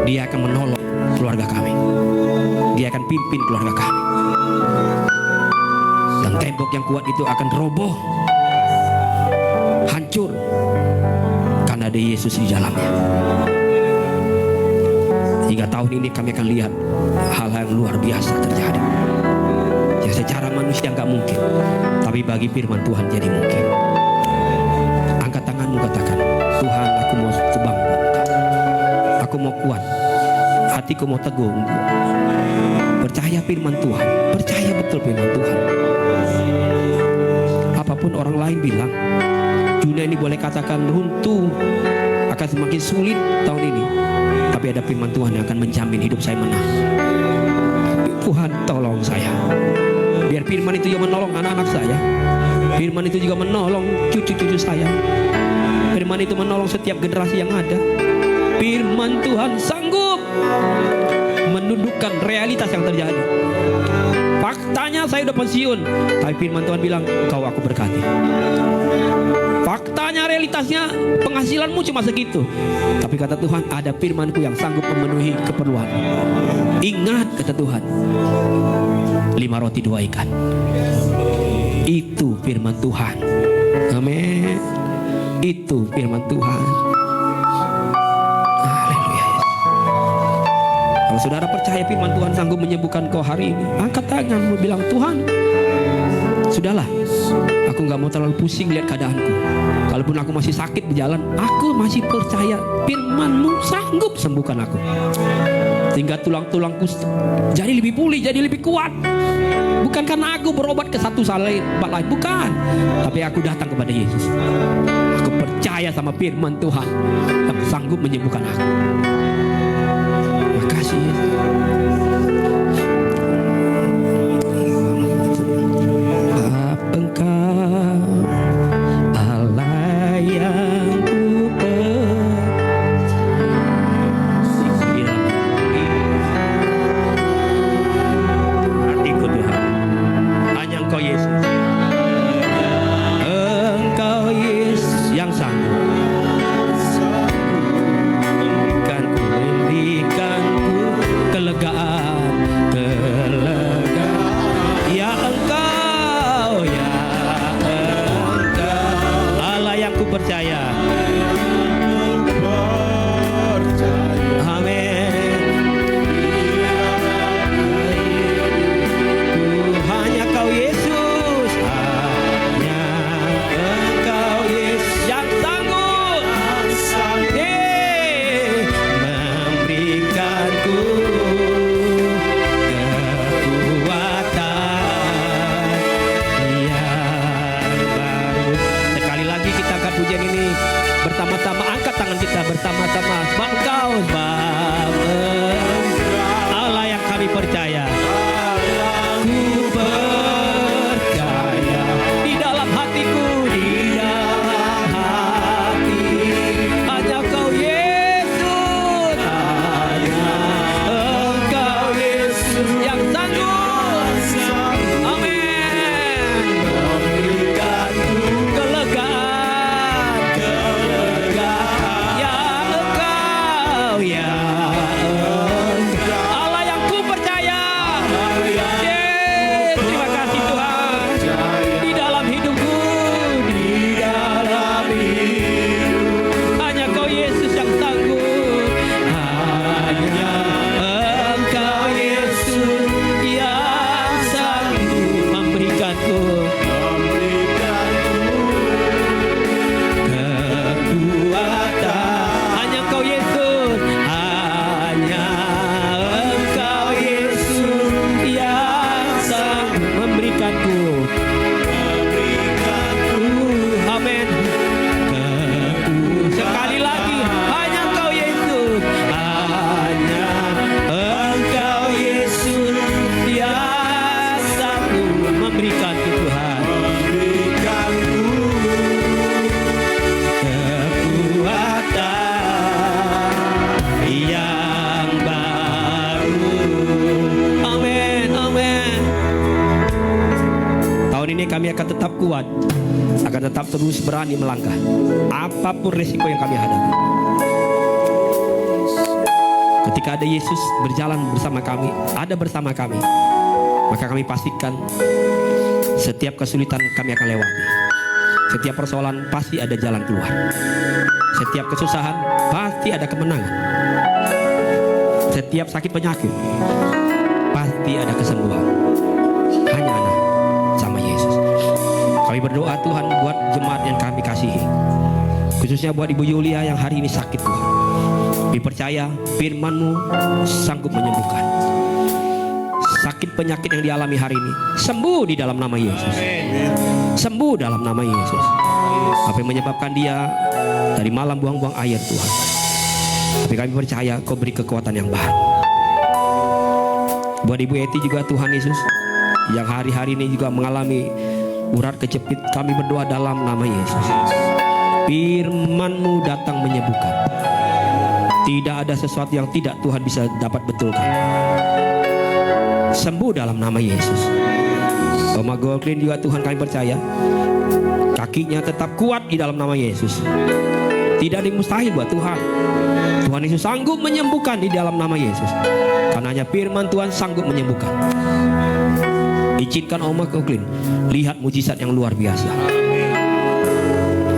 Dia akan menolong keluarga kami. Dia akan pimpin keluarga kami. Dan tembok yang kuat itu akan roboh, hancur, karena ada Yesus di dalamnya. Hingga tahun ini kami akan lihat hal-hal yang luar biasa terjadi, yang secara manusia nggak mungkin, tapi bagi firman Tuhan jadi mungkin. Angkat tanganmu, katakan, Tuhan, aku mau terbang, aku mau kuat, hatiku mau teguh. Percaya firman Tuhan, percaya betul firman Tuhan. Apapun orang lain bilang, dunia ini boleh katakan runtuh, akan semakin sulit tahun ini, tapi ada firman Tuhan yang akan menjamin hidup saya menang. Tuhan tolong saya, biar firman itu juga menolong anak-anak saya. Firman itu juga menolong cucu-cucu saya. Firman itu menolong setiap generasi yang ada. Firman Tuhan sanggup menundukkan realitas yang terjadi. Faktanya saya udah pensiun, tapi firman Tuhan bilang, kau aku berkati. Faktanya, realitasnya, penghasilanmu cuma segitu, tapi kata Tuhan, ada firman-Ku yang sanggup memenuhi keperluan. Ingat, kata Tuhan, 5 roti 2 ikan. Itu firman Tuhan. Amin. Itu firman Tuhan. Haleluya. Kalau saudara percaya firman Tuhan sanggup menyembuhkan kau hari ini, angkat tanganmu, bilang, Tuhan, sudahlah, aku gak mau terlalu pusing lihat keadaanku. Kalaupun aku masih sakit di jalan, aku masih percaya firman-Mu sanggup sembuhkan aku. Sehingga tulang-tulangku jadi lebih pulih, jadi lebih kuat. Bukan karena aku berobat ke satu tempat lain, bukan. Tapi aku datang kepada Yesus. Aku percaya sama firman Tuhan yang sanggup menyembuhkan aku. Terima kasih Yesus. Engkau Allah yang ku percaya. Hatiku Tuhan, hanya Engkau Yesus. Engkau Yesus yang sanggup memberikanku kelegaan. Ya Engkau, ya Engkau Allah yang ku percaya. Amin. Hanya Kau Yesus, hanya Engkau Yesus yang sanggup memberikanku kekuatan yang baru. Sekali lagi kita angkat pujian ini bersama-sama, angkat tangan kita bersama-sama. Sebab Engkau, sebab Allah yang kami percaya. Ku percaya di dalam hatiku, di dalam hati hanya Kau Yesus, hanya Engkau Yesus yang sanggup. Amin. Memberikanku kelegaan, ya Engkau, ya Engkau Allah yang ku percaya. Yes, terima kasih Tuhan. Di dalam hidupku, di dalam hidup hanya Kau Yesus yang sanggup. Hanya Engkau Yesus yang sanggup memberikanku kekuatan. Hanya Engkau Yesus, hanya Engkau Yesus yang sanggup memberikanku. Amin. Sekali lagi, hanya Engkau Yesus, hanya Engkau Yesus yang sanggup memberikanku Tuhan. Kekuatan yang baru. Amin, amin. Tahun ini kami akan tetap kuat, akan tetap terus berani melangkah apapun resiko yang kami hadapi. Ketika ada Yesus berjalan bersama kami, ada bersama kami, maka kami pastikan setiap kesulitan kami akan lewati. Setiap persoalan pasti ada jalan keluar. Setiap kesusahan pasti ada kemenangan. Setiap sakit penyakit pasti ada kesembuhan. Hanya anak sama Yesus. Kami berdoa Tuhan buat jemaat yang kami kasihi, khususnya buat Ibu Yulia yang hari ini sakit Tuhan. Kami percaya firman-Mu sanggup menyembuhkan. Sakit penyakit yang dialami hari ini sembuh di dalam nama Yesus. Sembuh dalam nama Yesus. Apa yang menyebabkan dia tadi malam buang-buang air Tuhan, tapi kami percaya Kau beri kekuatan yang baru. Buat Ibu Eti juga Tuhan Yesus, yang hari-hari ini juga mengalami urat kejepit, kami berdoa dalam nama Yesus. Firman-Mu datang menyembuhkan. Tidak ada sesuatu yang tidak Tuhan bisa dapat betulkan. Sembuh dalam nama Yesus. Oma Golklin juga Tuhan kami percaya, kakinya tetap kuat di dalam nama Yesus. Tidak ada yang mustahil buat Tuhan. Tuhan Yesus sanggup menyembuhkan di dalam nama Yesus. Karena hanya firman Tuhan sanggup menyembuhkan. Izinkan Oma Golklin lihat mujizat yang luar biasa.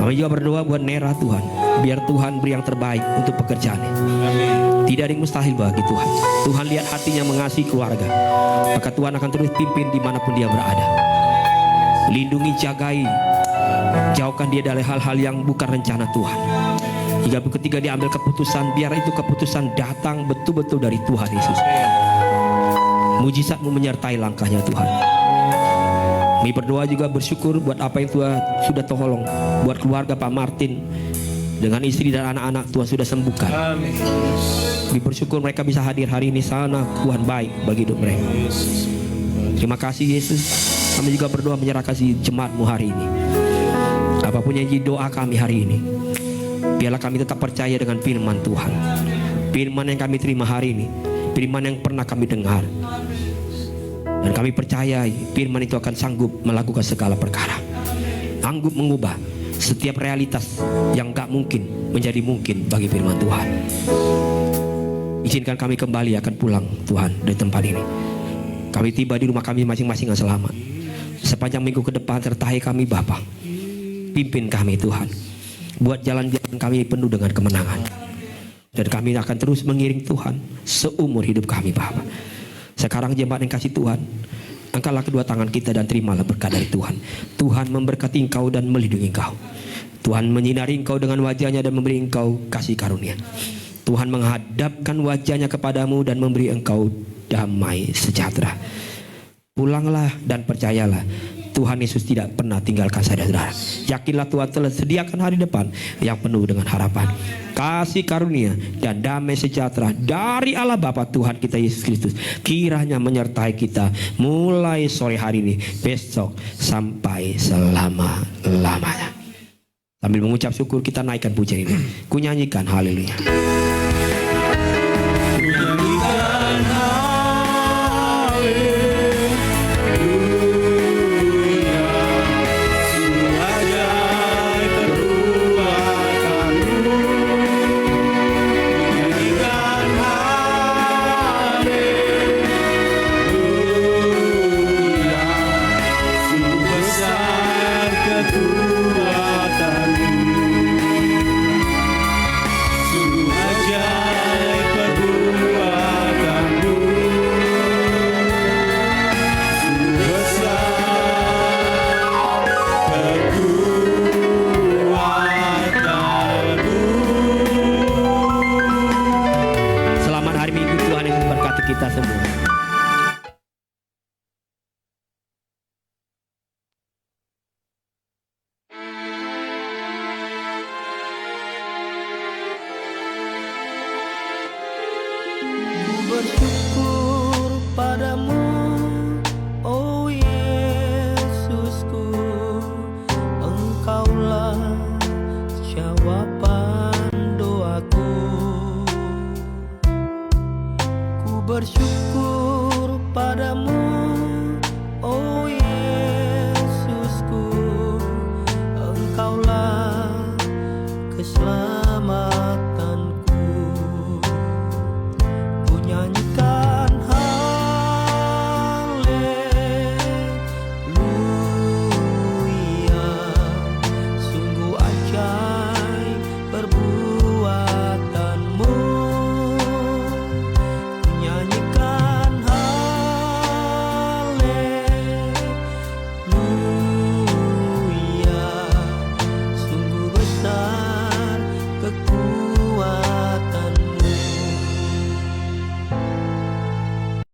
Kami juga berdoa buat Nera Tuhan, biar Tuhan beri yang terbaik untuk pekerjaannya. Tidak ada yang mustahil bagi Tuhan. Tuhan lihat hatinya mengasihi keluarga, maka Tuhan akan terus pimpin dimanapun dia berada. Lindungi, jagai, jauhkan dia dari hal-hal yang bukan rencana Tuhan. Hingga ketika dia ambil keputusan, biar itu keputusan datang betul-betul dari Tuhan Yesus. Mujizat-Mu menyertai langkahnya Tuhan. Kami berdoa juga bersyukur buat apa yang Tuhan sudah tolong, buat keluarga Pak Martin dengan istri dan anak-anak Tuhan sudah sembuhkan. Kami bersyukur mereka bisa hadir hari ini sana, Tuhan baik bagi hidup mereka. Terima kasih Yesus. Kami juga berdoa menyerahkan si jemaat-Mu hari ini. Apapun yang jadi doa kami hari ini, biarlah kami tetap percaya dengan firman Tuhan. Firman yang kami terima hari ini, firman yang pernah kami dengar. Dan kami percaya firman itu akan sanggup melakukan segala perkara, sanggup mengubah setiap realitas yang gak mungkin menjadi mungkin bagi firman Tuhan. Izinkan kami kembali akan pulang Tuhan dari tempat ini. Kami tiba di rumah kami masing-masing dengan selamat. Sepanjang minggu ke depan sertai kami Bapa. Pimpin kami Tuhan. Buat jalan-jalan kami penuh dengan kemenangan. Dan kami akan terus mengiring Tuhan seumur hidup kami Bapa. Sekarang jemaat yang kasih Tuhan, angkatlah kedua tangan kita dan terimalah berkat dari Tuhan. Tuhan memberkati engkau dan melindungi engkau. Tuhan menyinari engkau dengan wajahnya dan memberi engkau kasih karunia. Tuhan menghadapkan wajahnya kepadamu dan memberi engkau damai sejahtera. Pulanglah dan percayalah, Tuhan Yesus tidak pernah tinggalkan saudara. Yakinlah Tuhan telah sediakan hari depan yang penuh dengan harapan, kasih karunia dan damai sejahtera dari Allah Bapa Tuhan kita Yesus Kristus kiranya menyertai kita mulai sore hari ini, besok sampai selama-lamanya. Sambil mengucap syukur kita naikkan pujian ini. Ku nyanyikan haleluya. Kita semua. Ku bersyukur padamu, oh Yesusku, Engkaulah jawaban doaku. Ku bersyukur padamu,